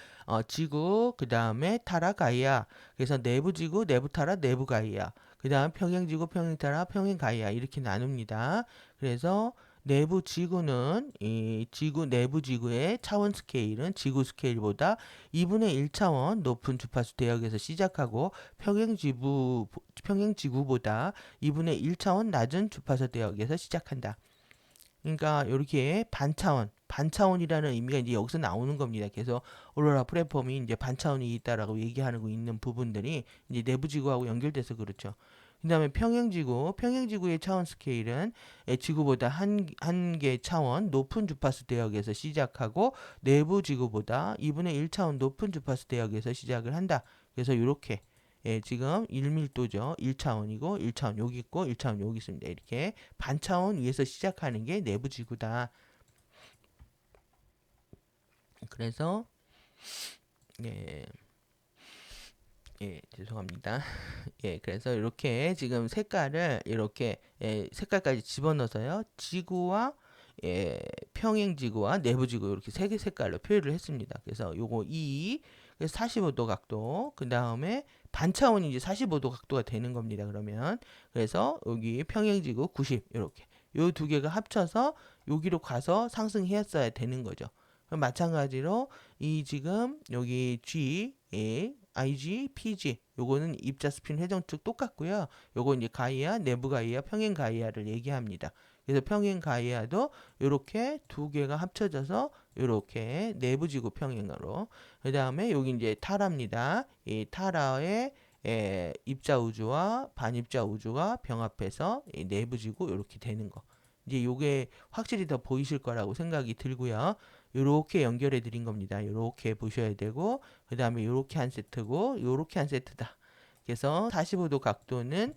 지구, 그 다음에 타라 가이아, 그래서 내부 지구, 내부 타라, 내부 가이아, 그 다음 평행 지구, 평행 타라, 평행 가이아 이렇게 나눕니다. 그래서 내부 지구는 이 지구 내부 지구의 차원 스케일은 지구 스케일보다 2분의 1차원 높은 주파수 대역에서 시작하고 평행 지구보다 2분의 1차원 낮은 주파수 대역에서 시작한다. 그러니까 이렇게 반차원이라는 의미가 이제 여기서 나오는 겁니다. 그래서 오로라 플랫폼이 이제 반차원이 있다라고 얘기하고 있는 부분들이 이제 내부 지구하고 연결돼서 그렇죠. 그다음에 평행지구의 차원 스케일은 지구보다 한 개 차원 높은 주파수 대역에서 시작하고 내부 지구보다 2분의 1차원 높은 주파수 대역에서 시작을 한다. 그래서 이렇게 지금 1밀도죠. 1차원이고 1차원 여기 있고 1차원 여기 있습니다. 이렇게 반차원 위에서 시작하는 게 내부 지구다. 그래서 예, 죄송합니다. 그래서 이렇게 지금 색깔을 이렇게 색깔까지 집어넣어서요. 지구와 평행지구와 내부지구 이렇게 세 개 색깔로 표현을 했습니다. 그래서 요거 2, 그래서 45도 각도, 그 다음에 반차원이 이제 45도 각도가 되는 겁니다. 그러면 그래서 여기 평행지구 90 이렇게 요 두 개가 합쳐서 여기로 가서 상승했어야 되는 거죠. 그럼 마찬가지로 이 지금 여기 G, IG, PG 요거는 입자 스핀 회전축 똑같고요. 요거 이제 가이아, 내부 가이아, 평행 가이아를 얘기합니다. 그래서 평행 가이아도 요렇게 두 개가 합쳐져서 요렇게 내부 지구 평행으로. 그다음에 여기 이제 타라입니다. 이 타라의 입자 우주와 반입자 우주가 병합해서 이 내부 지구 요렇게 되는 거. 이제 요게 확실히 더 보이실 거라고 생각이 들고요. 요렇게 연결해 드린 겁니다. 요렇게 보셔야 되고, 그 다음에 요렇게 한 세트고, 요렇게 한 세트다. 그래서 45도 각도는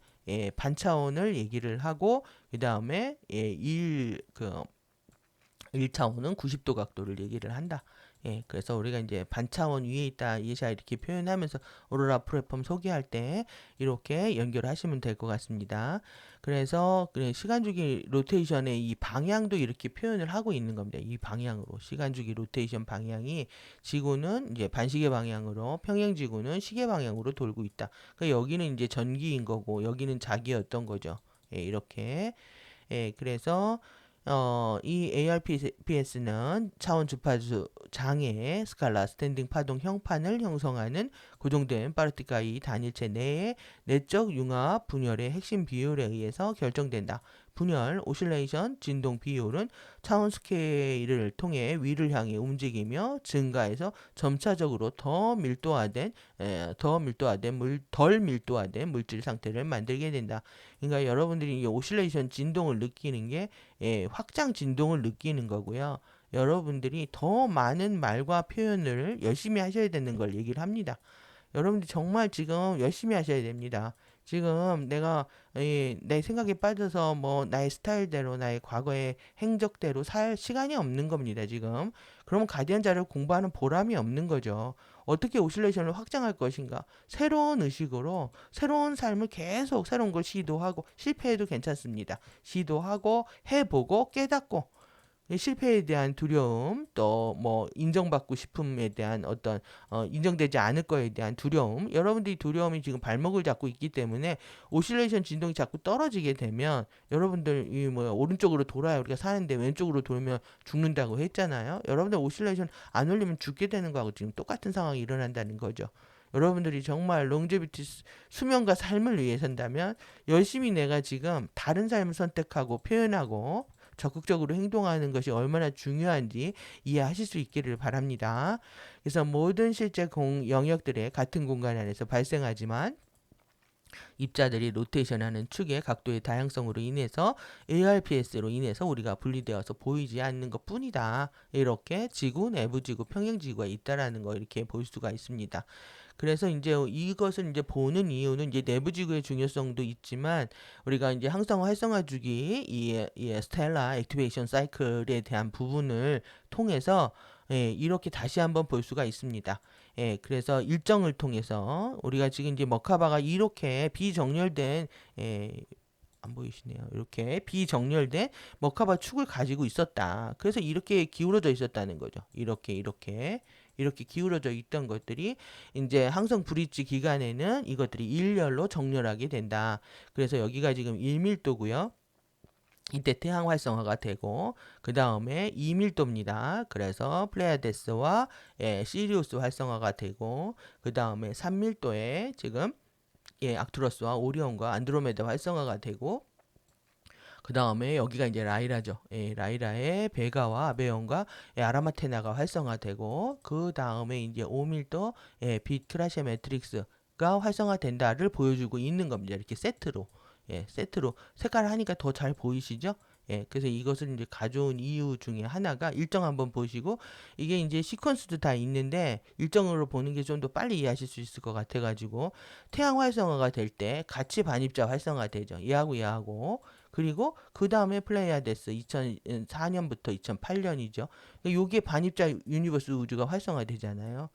반차원을 얘기를 하고, 그 다음에 1차원은 90도 각도를 얘기를 한다. 그래서 우리가 이제 반차원 위에 있다, 예샤 이렇게 표현하면서 오로라 플랫폼 소개할 때 이렇게 연결하시면 될 것 같습니다. 그래서 시간주기 로테이션의 이 방향도 이렇게 표현을 하고 있는 겁니다. 이 방향으로 시간주기 로테이션 방향이 지구는 이제 반시계 방향으로 평행지구는 시계 방향으로 돌고 있다. 그러니까 여기는 이제 전기인 거고 여기는 자기였던 거죠. 이렇게. 그래서 이 ARPS는 차원 주파수 장애 스칼라 스탠딩 파동 형판을 형성하는 고정된 파르티카이 단일체 내의 내적 융합 분열의 핵심 비율에 의해서 결정된다. 분열, 오실레이션, 진동 비율은 차원 스케일을 통해 위를 향해 움직이며 증가해서 점차적으로 덜 밀도화된 물질 상태를 만들게 된다. 그러니까 여러분들이 이 오실레이션 진동을 느끼는 게 확장 진동을 느끼는 거고요. 여러분들이 더 많은 말과 표현을 열심히 하셔야 되는 걸 얘기를 합니다. 여러분들 정말 지금 열심히 하셔야 됩니다. 지금 내가 내 생각에 빠져서 뭐 나의 스타일대로 나의 과거의 행적대로 살 시간이 없는 겁니다. 지금. 그러면 가디언 자를 공부하는 보람이 없는 거죠. 어떻게 오실레이션을 확장할 것인가? 새로운 의식으로 새로운 삶을 계속 새로운 걸 시도하고 실패해도 괜찮습니다. 시도하고 해보고 깨닫고 실패에 대한 두려움, 또 뭐 인정받고 싶음에 대한 어떤 인정되지 않을 거에 대한 두려움, 여러분들이 두려움이 지금 발목을 잡고 있기 때문에 오실레이션 진동이 자꾸 떨어지게 되면 여러분들 이 뭐야 오른쪽으로 돌아야 우리가 사는데 왼쪽으로 돌면 죽는다고 했잖아요. 여러분들 오실레이션 안 올리면 죽게 되는 거하고 지금 똑같은 상황이 일어난다는 거죠. 여러분들이 정말 롱제비티 수명과 삶을 위해 산다면 열심히 내가 지금 다른 삶을 선택하고 표현하고 적극적으로 행동하는 것이 얼마나 중요한지 이해하실 수 있기를 바랍니다. 그래서 모든 실제 영역들의 같은 공간 안에서 발생하지만 입자들이 로테이션하는 축의 각도의 다양성으로 인해서 ARPS로 인해서 우리가 분리되어서 보이지 않는 것뿐이다. 이렇게 지구, 내부지구, 평행지구가 있다라는 거 이렇게 볼 수가 있습니다. 그래서 이제 이것을 이제 보는 이유는 이제 내부지구의 중요성도 있지만 우리가 이제 항상 활성화 주기 이 스텔라 액티베이션 사이클에 대한 부분을 통해서 이렇게 다시 한번 볼 수가 있습니다. 그래서 일정을 통해서 우리가 지금 이제 머카바가 이렇게 비정렬된 안 보이시네요. 이렇게 비정렬된 머카바 축을 가지고 있었다. 그래서 이렇게 기울어져 있었다는 거죠. 이렇게 기울어져 있던 것들이 이제 항성 브릿지 기간에는 이것들이 일렬로 정렬하게 된다. 그래서 여기가 지금 1밀도고요. 이때 태양 활성화가 되고 그 다음에 2밀도입니다. 그래서 플레이아데스와 시리우스 활성화가 되고 그 다음에 3밀도에 지금 악투러스와 오리온과 안드로메다 활성화가 되고 그 다음에 여기가 이제 라이라죠. 라이라의 베가와 아베온과 아라마테나가 활성화되고 그 다음에 이제 5밀도 빛 크라시아 매트릭스가 활성화된다를 보여주고 있는 겁니다. 이렇게 세트로. 세트로 색깔 하니까 더 잘 보이시죠? 그래서 이것을 이제 가져온 이유 중에 하나가 일정 한번 보시고 이게 이제 시퀀스도 다 있는데 일정으로 보는 게 좀 더 빨리 이해하실 수 있을 것 같아가지고 태양 활성화가 될 때 같이 반입자 활성화되죠. 얘하고 그리고 그 다음에 플레이아데스 2004년부터 2008년이죠. 요게 반입자 유니버스 우주가 활성화되잖아요.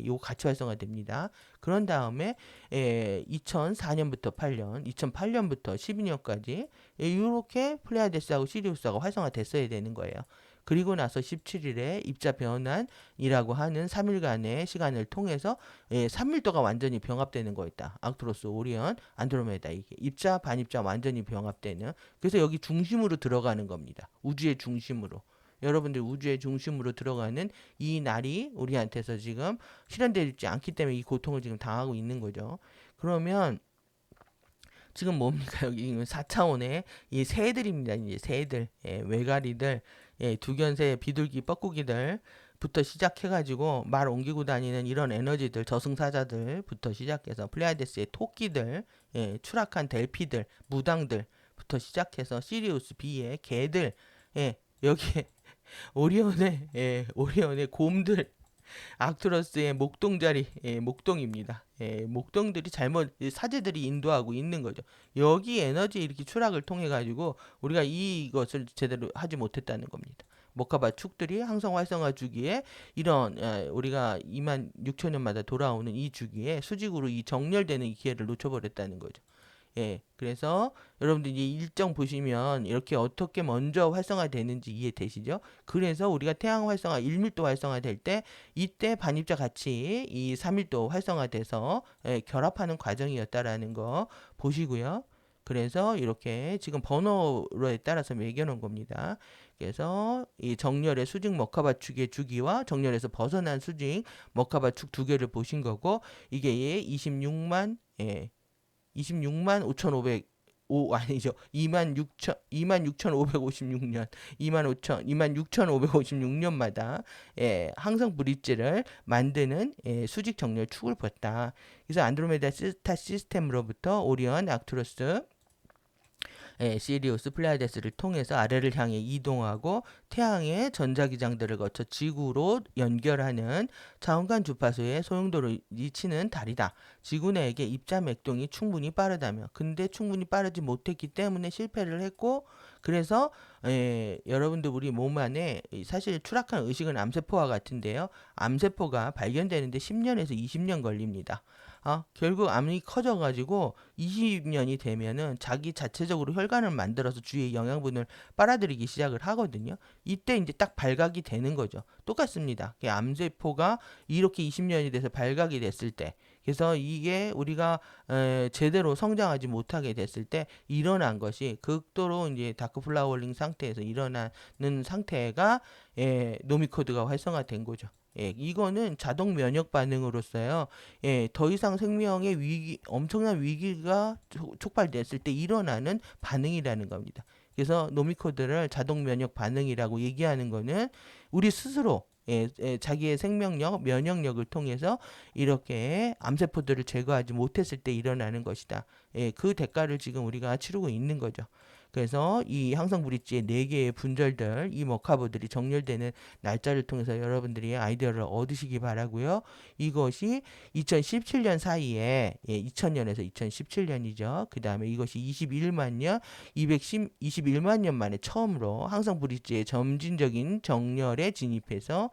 요거 같이 활성화됩니다. 그런 다음에 2004년부터 8년, 2008년부터 12년까지 이렇게 플레이아데스하고 시리우스하고 활성화됐어야 되는 거예요. 그리고 나서 17일에 입자 변환이라고 하는 3일간의 시간을 통해서 3밀도가 완전히 병합되는 거였다. 악투로스, 오리온, 안드로메다 이게 입자, 반입자 완전히 병합되는. 그래서 여기 중심으로 들어가는 겁니다. 우주의 중심으로. 여러분들 우주의 중심으로 들어가는 이 날이 우리한테서 지금 실현되지 않기 때문에 이 고통을 지금 당하고 있는 거죠. 그러면 지금 뭡니까? 여기 4차원의 이 새들입니다. 이제 새들, 외가리들, 두견새, 비둘기, 뻐꾸기들부터 시작해가지고 말 옮기고 다니는 이런 에너지들, 저승사자들부터 시작해서 플레이아데스의 토끼들, 추락한 델피들, 무당들부터 시작해서 시리우스 B의 개들, 여기에 오리온의 곰들, 악투러스의 목동자리, 목동입니다. 목동들이 잘못 사제들이 인도하고 있는 거죠. 여기 에너지 이렇게 추락을 통해 가지고 우리가 이것을 제대로 하지 못했다는 겁니다. 모카바 축들이 항성 활성화 주기에 이런 우리가 2만 6천 년마다 돌아오는 이 주기에 수직으로 이 정렬되는 이 기회를 놓쳐버렸다는 거죠. 그래서 여러분들 이제 일정 보시면 이렇게 어떻게 먼저 활성화되는지 이해되시죠? 그래서 우리가 태양 활성화 1밀도 활성화될 때 이때 반입자 같이 이 3밀도 활성화돼서 결합하는 과정이었다라는 거 보시고요. 그래서 이렇게 지금 번호로에 따라서 매겨놓은 겁니다. 그래서 이 정렬의 수직 머카바 축의 주기와 정렬에서 벗어난 수직 머카바 축 두 개를 보신 거고 이게 26만 5,500 아니죠. 26,556년 26,556년마다 항성 브릿지를 만드는 수직 정렬 축을 봤다. 그래서 안드로메다 스타 시스템으로부터 오리온, 악투러스, 시리우스, 플레이아데스를 통해서 아래를 향해 이동하고 태양의 전자기장들을 거쳐 지구로 연결하는 자원간 주파수의 소용돌이 치는 달이다. 지구 내에게 입자 맥동이 충분히 빠르다며. 근데 충분히 빠르지 못했기 때문에 실패를 했고 그래서 여러분들 우리 몸 안에 사실 추락한 의식은 암세포와 같은데요. 암세포가 발견되는데 10년에서 20년 걸립니다. 결국 암이 커져가지고 20년이 되면은 자기 자체적으로 혈관을 만들어서 주위의 영양분을 빨아들이기 시작을 하거든요. 이때 이제 딱 발각이 되는 거죠. 똑같습니다. 암세포가 이렇게 20년이 돼서 발각이 됐을 때, 그래서 이게 우리가 제대로 성장하지 못하게 됐을 때 일어난 것이 극도로 이제 다크 플라워링 상태에서 일어나는 상태가 노미코드가 활성화된 거죠. 이거는 자동 면역 반응으로서요. 더 이상 생명의 위기, 엄청난 위기가 촉발됐을 때 일어나는 반응이라는 겁니다. 그래서 노미코드를 자동 면역 반응이라고 얘기하는 거는 우리 스스로 자기의 생명력, 면역력을 통해서 이렇게 암세포들을 제거하지 못했을 때 일어나는 것이다. 그 대가를 지금 우리가 치르고 있는 거죠. 그래서 이 항성 브릿지의 4개의 분절들, 이 머카보들이 정렬되는 날짜를 통해서 여러분들이 아이디어를 얻으시기 바라고요. 이것이 2017년 사이에 2000년에서 2017년이죠. 그 다음에 이것이 21만 년, 221만 년 만에 처음으로 항성 브릿지의 점진적인 정렬에 진입해서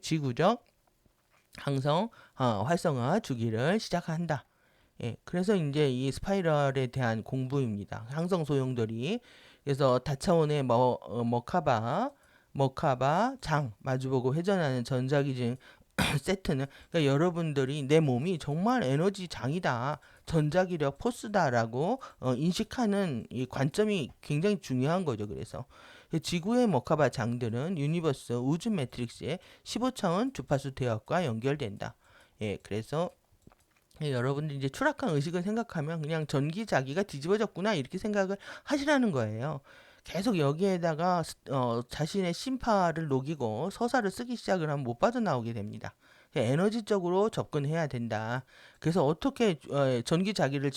지구적 항성 활성화 주기를 시작한다. 그래서 이제 이 스파이럴에 대한 공부입니다. 항성 소용돌이. 그래서 다차원의 머카바 장 마주보고 회전하는 전자기장 세트는 그러니까 여러분들이 내 몸이 정말 에너지 장이다, 전자기력 포스다라고 인식하는 이 관점이 굉장히 중요한 거죠. 그래서 지구의 머카바 장들은 유니버스 우주 매트릭스의 15차원 주파수 대역과 연결된다. 예, 그래서 여러분들 이제 추락한 의식을 생각하면 그냥 전기자기가 뒤집어졌구나 이렇게 생각을 하시라는 거예요. 계속 여기에다가 자신의 심파를 녹이고 서사를 쓰기 시작을 하면 못 빠져나오게 됩니다. 에너지적으로 접근해야 된다. 그래서 어떻게 전기자기를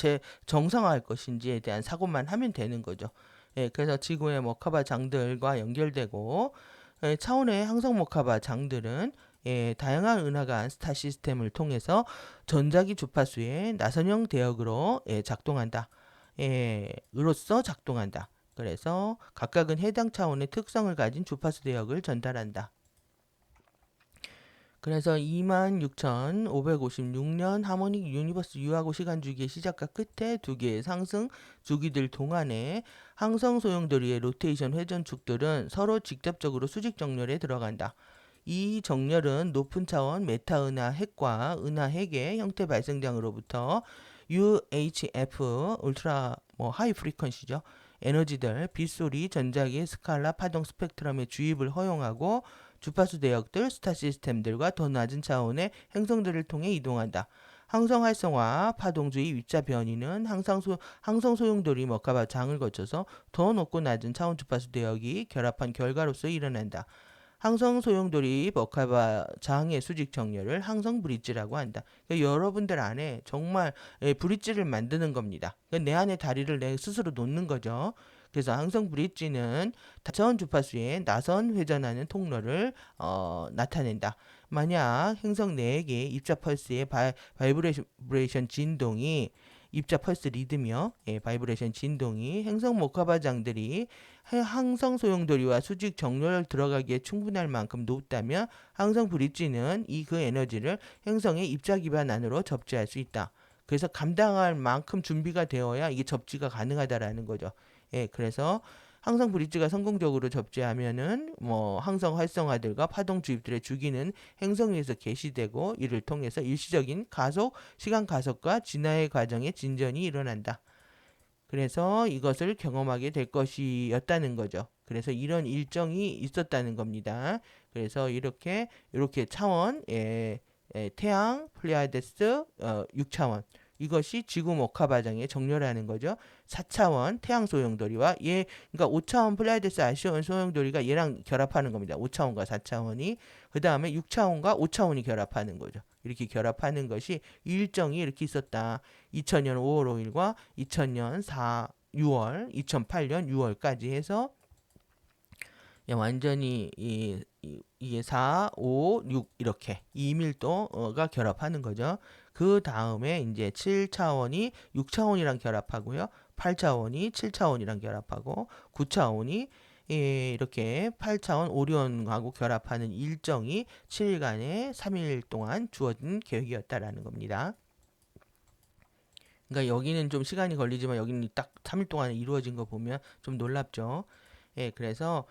정상화할 것인지에 대한 사고만 하면 되는 거죠. 예, 그래서 지구의 머카바 장들과 연결되고 차원의 항성 머카바 장들은 다양한 은하간 스타 시스템을 통해서 전자기 주파수의 나선형 대역으로 작동한다. 으로써 작동한다. 그래서 각각은 해당 차원의 특성을 가진 주파수 대역을 전달한다. 그래서 26,556년 하모닉 유니버스 유하고 시간 주기의 시작과 끝에 두 개의 상승 주기들 동안에 항성 소용돌이의 로테이션 회전축들은 서로 직접적으로 수직 정렬에 들어간다. 이 정렬은 높은 차원 메타 은하 핵과 은하 핵의 형태 발생장으로부터 UHF 울트라 하이 프리퀀시죠. 에너지들, 빗소리, 전자기, 스칼라, 파동 스펙트럼의 주입을 허용하고 주파수 대역들, 스타 시스템들과 더 낮은 차원의 행성들을 통해 이동한다. 항성 활성화, 파동 주입, 입자 변이는 항성 소용돌이 머카바 장을 거쳐서 더 높고 낮은 차원 주파수 대역이 결합한 결과로서 일어난다. 항성 소용돌이 머카바 장의 수직 정렬을 항성 브릿지라고 한다. 그러니까 여러분들 안에 정말 브릿지를 만드는 겁니다. 그러니까 내 안에 다리를 내 스스로 놓는 거죠. 그래서 항성 브릿지는 다차원 주파수에 나선 회전하는 통로를 나타낸다. 만약 행성 내에게 입자 펄스의 바이브레이션 진동이 입자 펄스 리듬이요. 바이브레이션 진동이 행성 목화바장들이 항성 소용돌이와 수직 정렬 들어가기에 충분할 만큼 높다면 항성 브릿지는 그 에너지를 행성의 입자 기반 안으로 접지할 수 있다. 그래서 감당할 만큼 준비가 되어야 이게 접지가 가능하다라는 거죠. 그래서 항성 브릿지가 성공적으로 접지하면은 항성 활성화들과 파동 주입들의 주기는 행성 위에서 개시되고 이를 통해서 일시적인 시간 가속과 진화의 과정의 진전이 일어난다. 그래서 이것을 경험하게 될 것이었다는 거죠. 그래서 이런 일정이 있었다는 겁니다. 그래서 이렇게 차원, 태양, 플레이아데스, 6차원 이것이 지구 목화바장의 정렬하는 거죠. 4차원 태양 소용돌이와 그러니까 5차원 플라이데스 아시온 소용돌이가 얘랑 결합하는 겁니다. 5차원과 4차원이 그 다음에 6차원과 5차원이 결합하는 거죠. 이렇게 결합하는 것이 일정이 이렇게 있었다. 2000년 5월 5일과 2000년 6월, 2008년 6월까지 해서 완전히 이게 4, 5, 6 이렇게 2밀도가 결합하는 거죠. 그 다음에 이제 7차원이 6차원이랑 결합하고요. 8차원이 7차원이랑 결합하고 9차원이 이렇게 8차원 오리온하고 결합하는 일정이 7일간의 3일 동안 주어진 계획이었다라는 겁니다. 그러니까 여기는 좀 시간이 걸리지만 여기는 딱 3일 동안 이루어진 거 보면 좀 놀랍죠. 그래서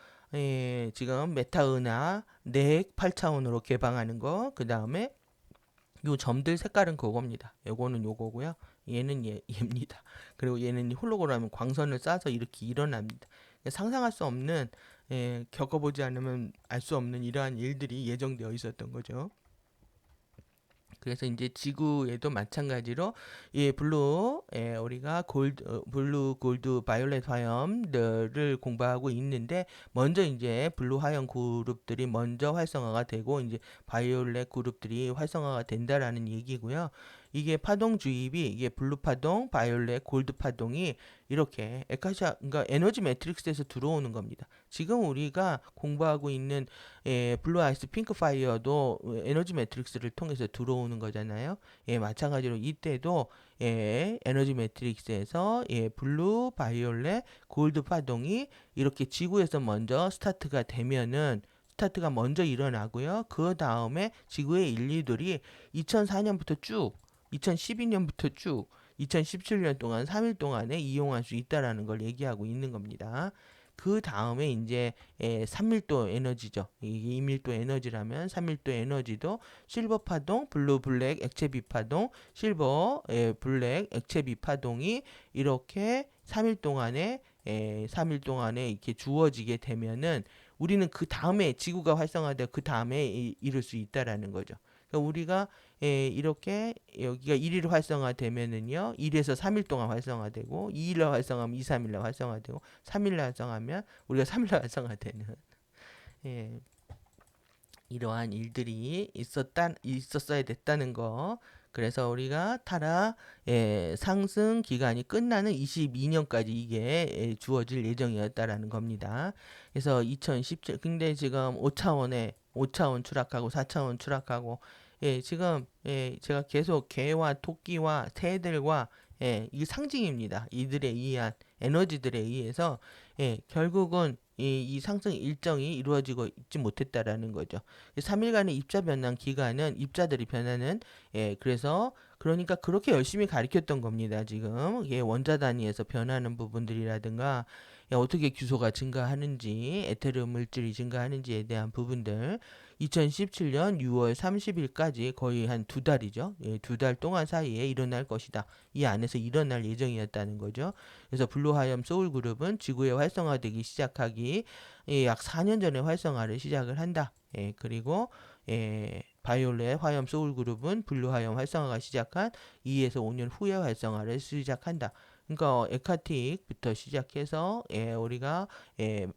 지금 메타 은하 넥 8차원으로 개방하는 거, 그 다음에 요 점들 색깔은 그겁니다. 요거는 요거고요. 얘는 얘입니다. 그리고 얘는 홀로그램 광선을 쏴서 이렇게 일어납니다. 상상할 수 없는 겪어보지 않으면 알 수 없는 이러한 일들이 예정되어 있었던 거죠. 그래서 이제 지구에도 마찬가지로 우리가 블루, 골드, 바이올렛 화염들을 공부하고 있는데 먼저 이제 블루 화염 그룹들이 먼저 활성화가 되고 이제 바이올렛 그룹들이 활성화가 된다라는 얘기고요. 이게 파동 주입이 이게 블루 파동, 바이올렛, 골드 파동이 이렇게 그러니까 에너지 매트릭스에서 들어오는 겁니다. 지금 우리가 공부하고 있는 블루 아이스 핑크 파이어도 에너지 매트릭스를 통해서 들어오는 거잖아요. 마찬가지로 이때도 에너지 매트릭스에서 블루, 바이올렛, 골드 파동이 이렇게 지구에서 먼저 스타트가 되면은 스타트가 먼저 일어나고요. 그 다음에 지구의 인류들이 2004년부터 쭉 2012년부터 쭉 2017년 동안 3일 동안에 이용할 수 있다라는 걸 얘기하고 있는 겁니다. 그 다음에 이제 3밀도 에너지죠. 이게 2밀도 에너지라면 3밀도 에너지도 실버 파동, 블루 블랙 액체 비파동, 실버 블랙 액체 비파동이 이렇게 3일 동안에 3일 동안에 이렇게 주어지게 되면은 우리는 그 다음에 지구가 활성화되어 그 다음에 이룰 수 있다라는 거죠. 그러니까 우리가 이렇게 여기가 1일 활성화되면은요, 1에서 3일 동안 활성화되고, 2일날 활성화하면 2, 3일날 활성화되고, 3일날 활성화하면 우리가 3일날 활성화되는 예, 이러한 일들이 있었어야 됐다는 거. 그래서 우리가 타라 상승 기간이 끝나는 22년까지 이게 주어질 예정이었다라는 겁니다. 그래서 2017 근데 지금 5차원 추락하고 4차원 추락하고 지금 제가 계속 개와 토끼와 새들과 이게 상징입니다. 이들에 의한 에너지들에 의해서 결국은 이 상승 일정이 이루어지고 있지 못했다라는 거죠. 3일간의 입자 변환 기간은 입자들이 변하는 그래서 그러니까 그렇게 열심히 가르쳤던 겁니다. 지금 원자 단위에서 변하는 부분들이라든가 어떻게 규소가 증가하는지 에테르 물질이 증가하는지에 대한 부분들 2017년 6월 30일까지 거의 한 두 달이죠. 두 달 동안 사이에 일어날 것이다. 이 안에서 일어날 예정이었다는 거죠. 그래서 블루하염 소울 그룹은 지구에 활성화되기 시작하기 약 4년 전에 활성화를 시작을 한다. 그리고 바이올렛 화염 소울 그룹은 블루하염 활성화가 시작한 2에서 5년 후에 활성화를 시작한다. 그러니까 에카틱부터 시작해서 우리가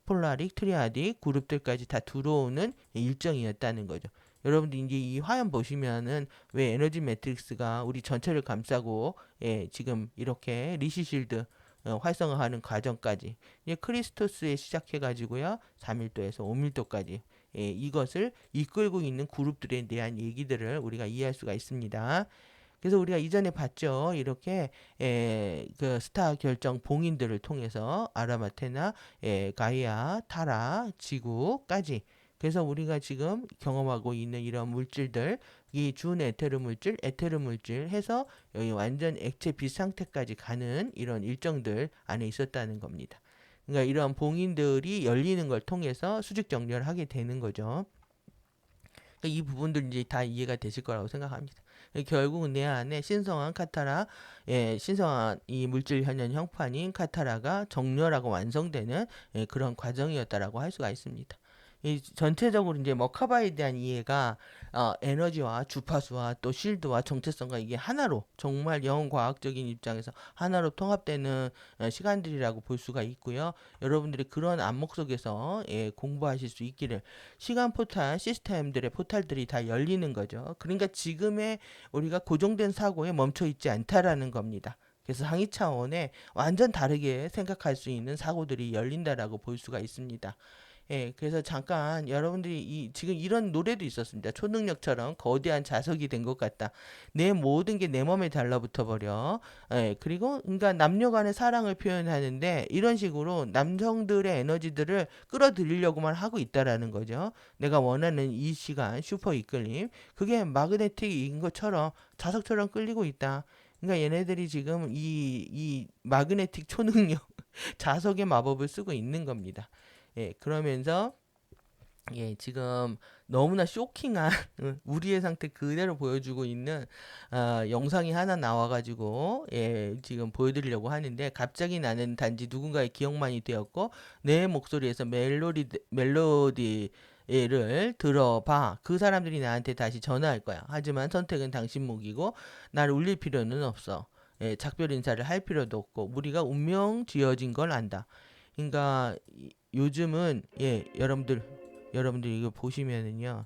폴라릭, 트리아딕 그룹들까지 다 들어오는 일정이었다는 거죠. 여러분들 이제 이 화면 보시면은 왜 에너지 매트릭스가 우리 전체를 감싸고 지금 이렇게 리시실드 활성화하는 과정까지 이제 크리스토스에 시작해가지고요 3밀도에서 5밀도까지 이것을 이끌고 있는 그룹들에 대한 얘기들을 우리가 이해할 수가 있습니다. 그래서 우리가 이전에 봤죠. 이렇게 그 스타 결정 봉인들을 통해서 아라마테나, 가이아, 타라, 지구까지. 그래서 우리가 지금 경험하고 있는 이런 물질들, 이 준 에테르 물질 해서 여기 완전 액체 비상태까지 가는 이런 일정들 안에 있었다는 겁니다. 그러니까 이런 봉인들이 열리는 걸 통해서 수직 정렬을 하게 되는 거죠. 그러니까 이 부분들 이제 다 이해가 되실 거라고 생각합니다. 결국은 내 안에 신성한 카타라, 신성한 이 물질 현현 형판인 카타라가 정렬하고 완성되는 그런 과정이었다라고 할 수가 있습니다. 이 전체적으로 이제 머카바에 대한 이해가 에너지와 주파수와 또 실드와 정체성과 이게 하나로 정말 영 과학적인 입장에서 하나로 통합되는 시간들이라고 볼 수가 있고요. 여러분들이 그런 안목 속에서 공부하실 수 있기를 시간 포탈 시스템들의 포탈들이 다 열리는 거죠. 그러니까 지금의 우리가 고정된 사고에 멈춰 있지 않다라는 겁니다. 그래서 상위 차원에 완전 다르게 생각할 수 있는 사고들이 열린다라고 볼 수가 있습니다. 그래서 잠깐 여러분들이 지금 이런 노래도 있었습니다. 초능력처럼 거대한 자석이 된 것 같다. 내 모든 게 내 몸에 달라붙어 버려. 그리고 그러니까 남녀 간의 사랑을 표현하는데 이런 식으로 남성들의 에너지들을 끌어들이려고만 하고 있다라는 거죠. 내가 원하는 이 시간 슈퍼 이끌림 그게 마그네틱인 것처럼 자석처럼 끌리고 있다. 그러니까 얘네들이 지금 이 마그네틱 초능력 자석의 마법을 쓰고 있는 겁니다. 그러면서 지금 너무나 쇼킹한 우리의 상태 그대로 보여주고 있는 영상이 하나 나와가지고 지금 보여드리려고 하는데 갑자기 나는 단지 누군가의 기억만이 되었고 내 목소리에서 멜로디를 들어봐. 그 사람들이 나한테 다시 전화할 거야. 하지만 선택은 당신 몫이고 나를 울릴 필요는 없어. 작별 인사를 할 필요도 없고 우리가 운명 지어진 걸 안다. 그러니까 요즘은 여러분들 이거 보시면은요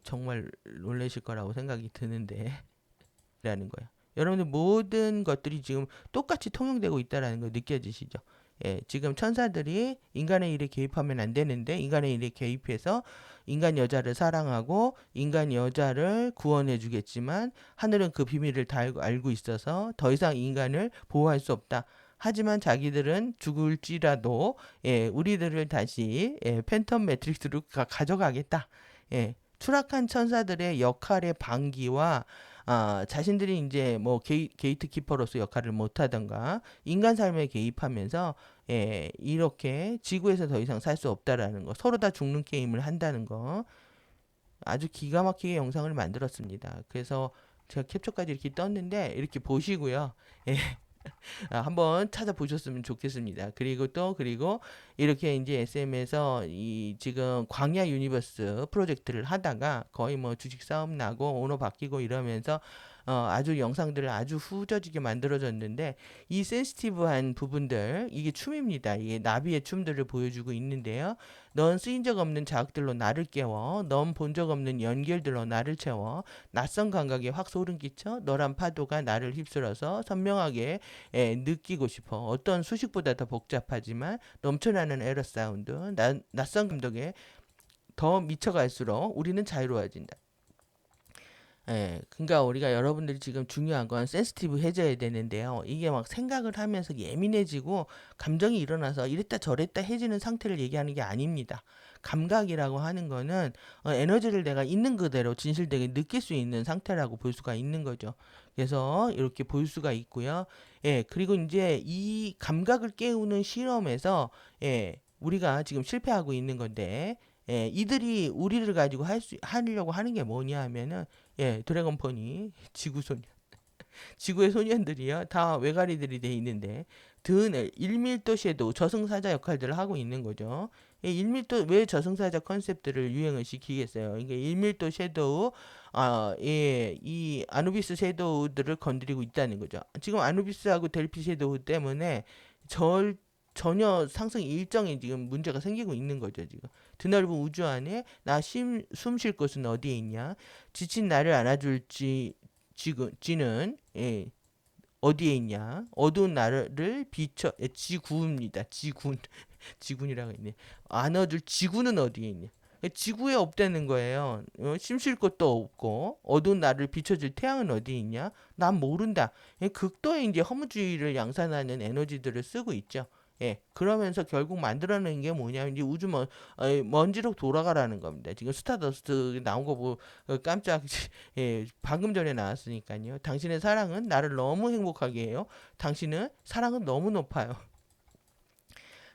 정말 놀라실 거라고 생각이 드는데 라는 거예요. 여러분들 모든 것들이 지금 똑같이 통용되고 있다라는 거 느껴지시죠? 지금 천사들이 인간의 일에 개입하면 안 되는데 인간의 일에 개입해서 인간 여자를 사랑하고 인간 여자를 구원해 주겠지만 하늘은 그 비밀을 다 알고 있어서 더 이상 인간을 보호할 수 없다. 하지만 자기들은 죽을지라도 우리들을 다시 팬텀 매트릭스로 가져가겠다. 추락한 천사들의 역할의 방기와 자신들이 이제 뭐 게이트 키퍼로서 역할을 못하던가 인간 삶에 개입하면서 이렇게 지구에서 더 이상 살 수 없다라는 거, 서로 다 죽는 게임을 한다는 거, 아주 기가 막히게 영상을 만들었습니다. 그래서 제가 캡처까지 이렇게 떴는데 이렇게 보시고요. 예, 한번 찾아보셨으면 좋겠습니다. 그리고 이렇게 이제 SM에서 이 지금 광야 유니버스 프로젝트를 하다가 거의 뭐 주식 싸움 나고 오너 바뀌고 이러면서 아주 영상들을 아주 후져지게 만들어졌는데, 이 센시티브한 부분들, 이게 춤입니다. 이게 나비의 춤들을 보여주고 있는데요. 넌 쓰인 적 없는 자극들로 나를 깨워. 넌 본 적 없는 연결들로 나를 채워. 낯선 감각에 확 소름 끼쳐. 너란 파도가 나를 휩쓸어서 선명하게 느끼고 싶어. 어떤 수식보다 더 복잡하지만 넘쳐나는 에러 사운드. 낯선 감독에 더 미쳐갈수록 우리는 자유로워진다. 그러니까 우리가, 여러분들이 지금 중요한 건 센시티브 해져야 되는데요. 이게 막 생각을 하면서 예민해지고 감정이 일어나서 이랬다 저랬다 해지는 상태를 얘기하는 게 아닙니다. 감각이라고 하는 거는 에너지를 내가 있는 그대로 진실되게 느낄 수 있는 상태라고 볼 수가 있는 거죠. 그래서 이렇게 볼 수가 있고요. 그리고 이제 이 감각을 깨우는 실험에서 우리가 지금 실패하고 있는 건데, 이들이 우리를 가지고 하려고 하는 게 뭐냐 하면은, 드래곤포니 지구소년, 지구의 소년들이요, 다 외가리들이 돼 있는데 든 1밀도 섀도우 저승사자 역할들을 하고 있는 거죠. 1밀도, 왜 저승사자 컨셉들을 유행을 시키겠어요? 이게 1밀도 섀도우, 이 아누비스 섀도우들을 건드리고 있다는 거죠. 지금 아누비스하고 델피 섀도우 때문에 전혀 상승 일정에 지금 문제가 생기고 있는 거죠. 지금 드넓은 우주 안에 나 숨 쉴 곳은 어디에 있냐? 지친 나를 안아줄지 지는 어디에 있냐? 어두운 나를 비춰, 지구입니다. 지군 지군이라고 있네. 안아줄 지구는 어디에 있냐? 지구에 없다는 거예요. 쉼쉴 곳도 없고 어두운 나를 비춰줄 태양은 어디에 있냐? 난 모른다. 극도의 이제 허무주의를 양산하는 에너지들을 쓰고 있죠. 그러면서 결국 만들어낸 게 뭐냐면 이제 먼지로 돌아가라는 겁니다. 지금 스타더스트 나온 거 보고 깜짝, 방금 전에 나왔으니까요. 당신의 사랑은 나를 너무 행복하게 해요. 당신은 사랑은 너무 높아요.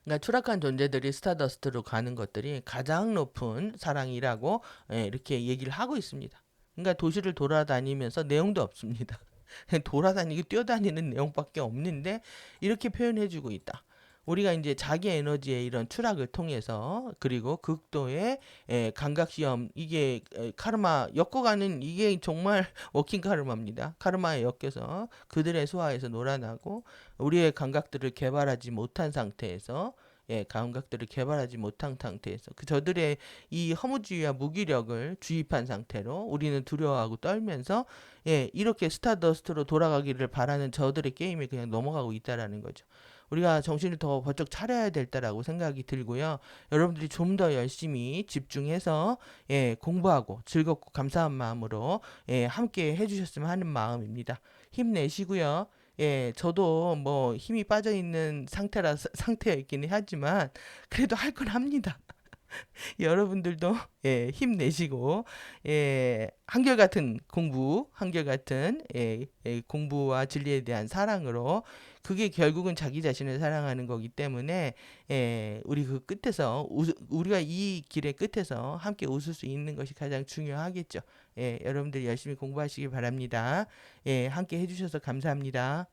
그러니까 추락한 존재들이 스타더스트로 가는 것들이 가장 높은 사랑이라고 이렇게 얘기를 하고 있습니다. 그러니까 도시를 돌아다니면서 내용도 없습니다. 돌아다니고 뛰어다니는 내용밖에 없는데 이렇게 표현해주고 있다. 우리가 이제 자기 에너지의 이런 추락을 통해서, 그리고 극도의 감각 시험, 이게 카르마 엮어가는, 이게 정말 워킹 카르마입니다. 카르마에 엮여서 그들의 수하에서 놀아나고 우리의 감각들을 개발하지 못한 상태에서, 감각들을 개발하지 못한 상태에서 그 저들의 이 허무주의와 무기력을 주입한 상태로 우리는 두려워하고 떨면서 이렇게 스타더스트로 돌아가기를 바라는 저들의 게임에 그냥 넘어가고 있다라는 거죠. 우리가 정신을 더 번쩍 차려야 될 때라고 생각이 들고요. 여러분들이 좀 더 열심히 집중해서 공부하고 즐겁고 감사한 마음으로 함께 해주셨으면 하는 마음입니다. 힘내시고요. 저도 뭐 힘이 빠져 있는 상태였기는 하지만 그래도 할 건 합니다. 여러분들도 힘내시고, 한결같은 공부, 한결같은 공부와 진리에 대한 사랑으로, 그게 결국은 자기 자신을 사랑하는 거기 때문에 우리 그 끝에서 우리가 이 길의 끝에서 함께 웃을 수 있는 것이 가장 중요하겠죠. 여러분들 열심히 공부하시기 바랍니다. 함께 해주셔서 감사합니다.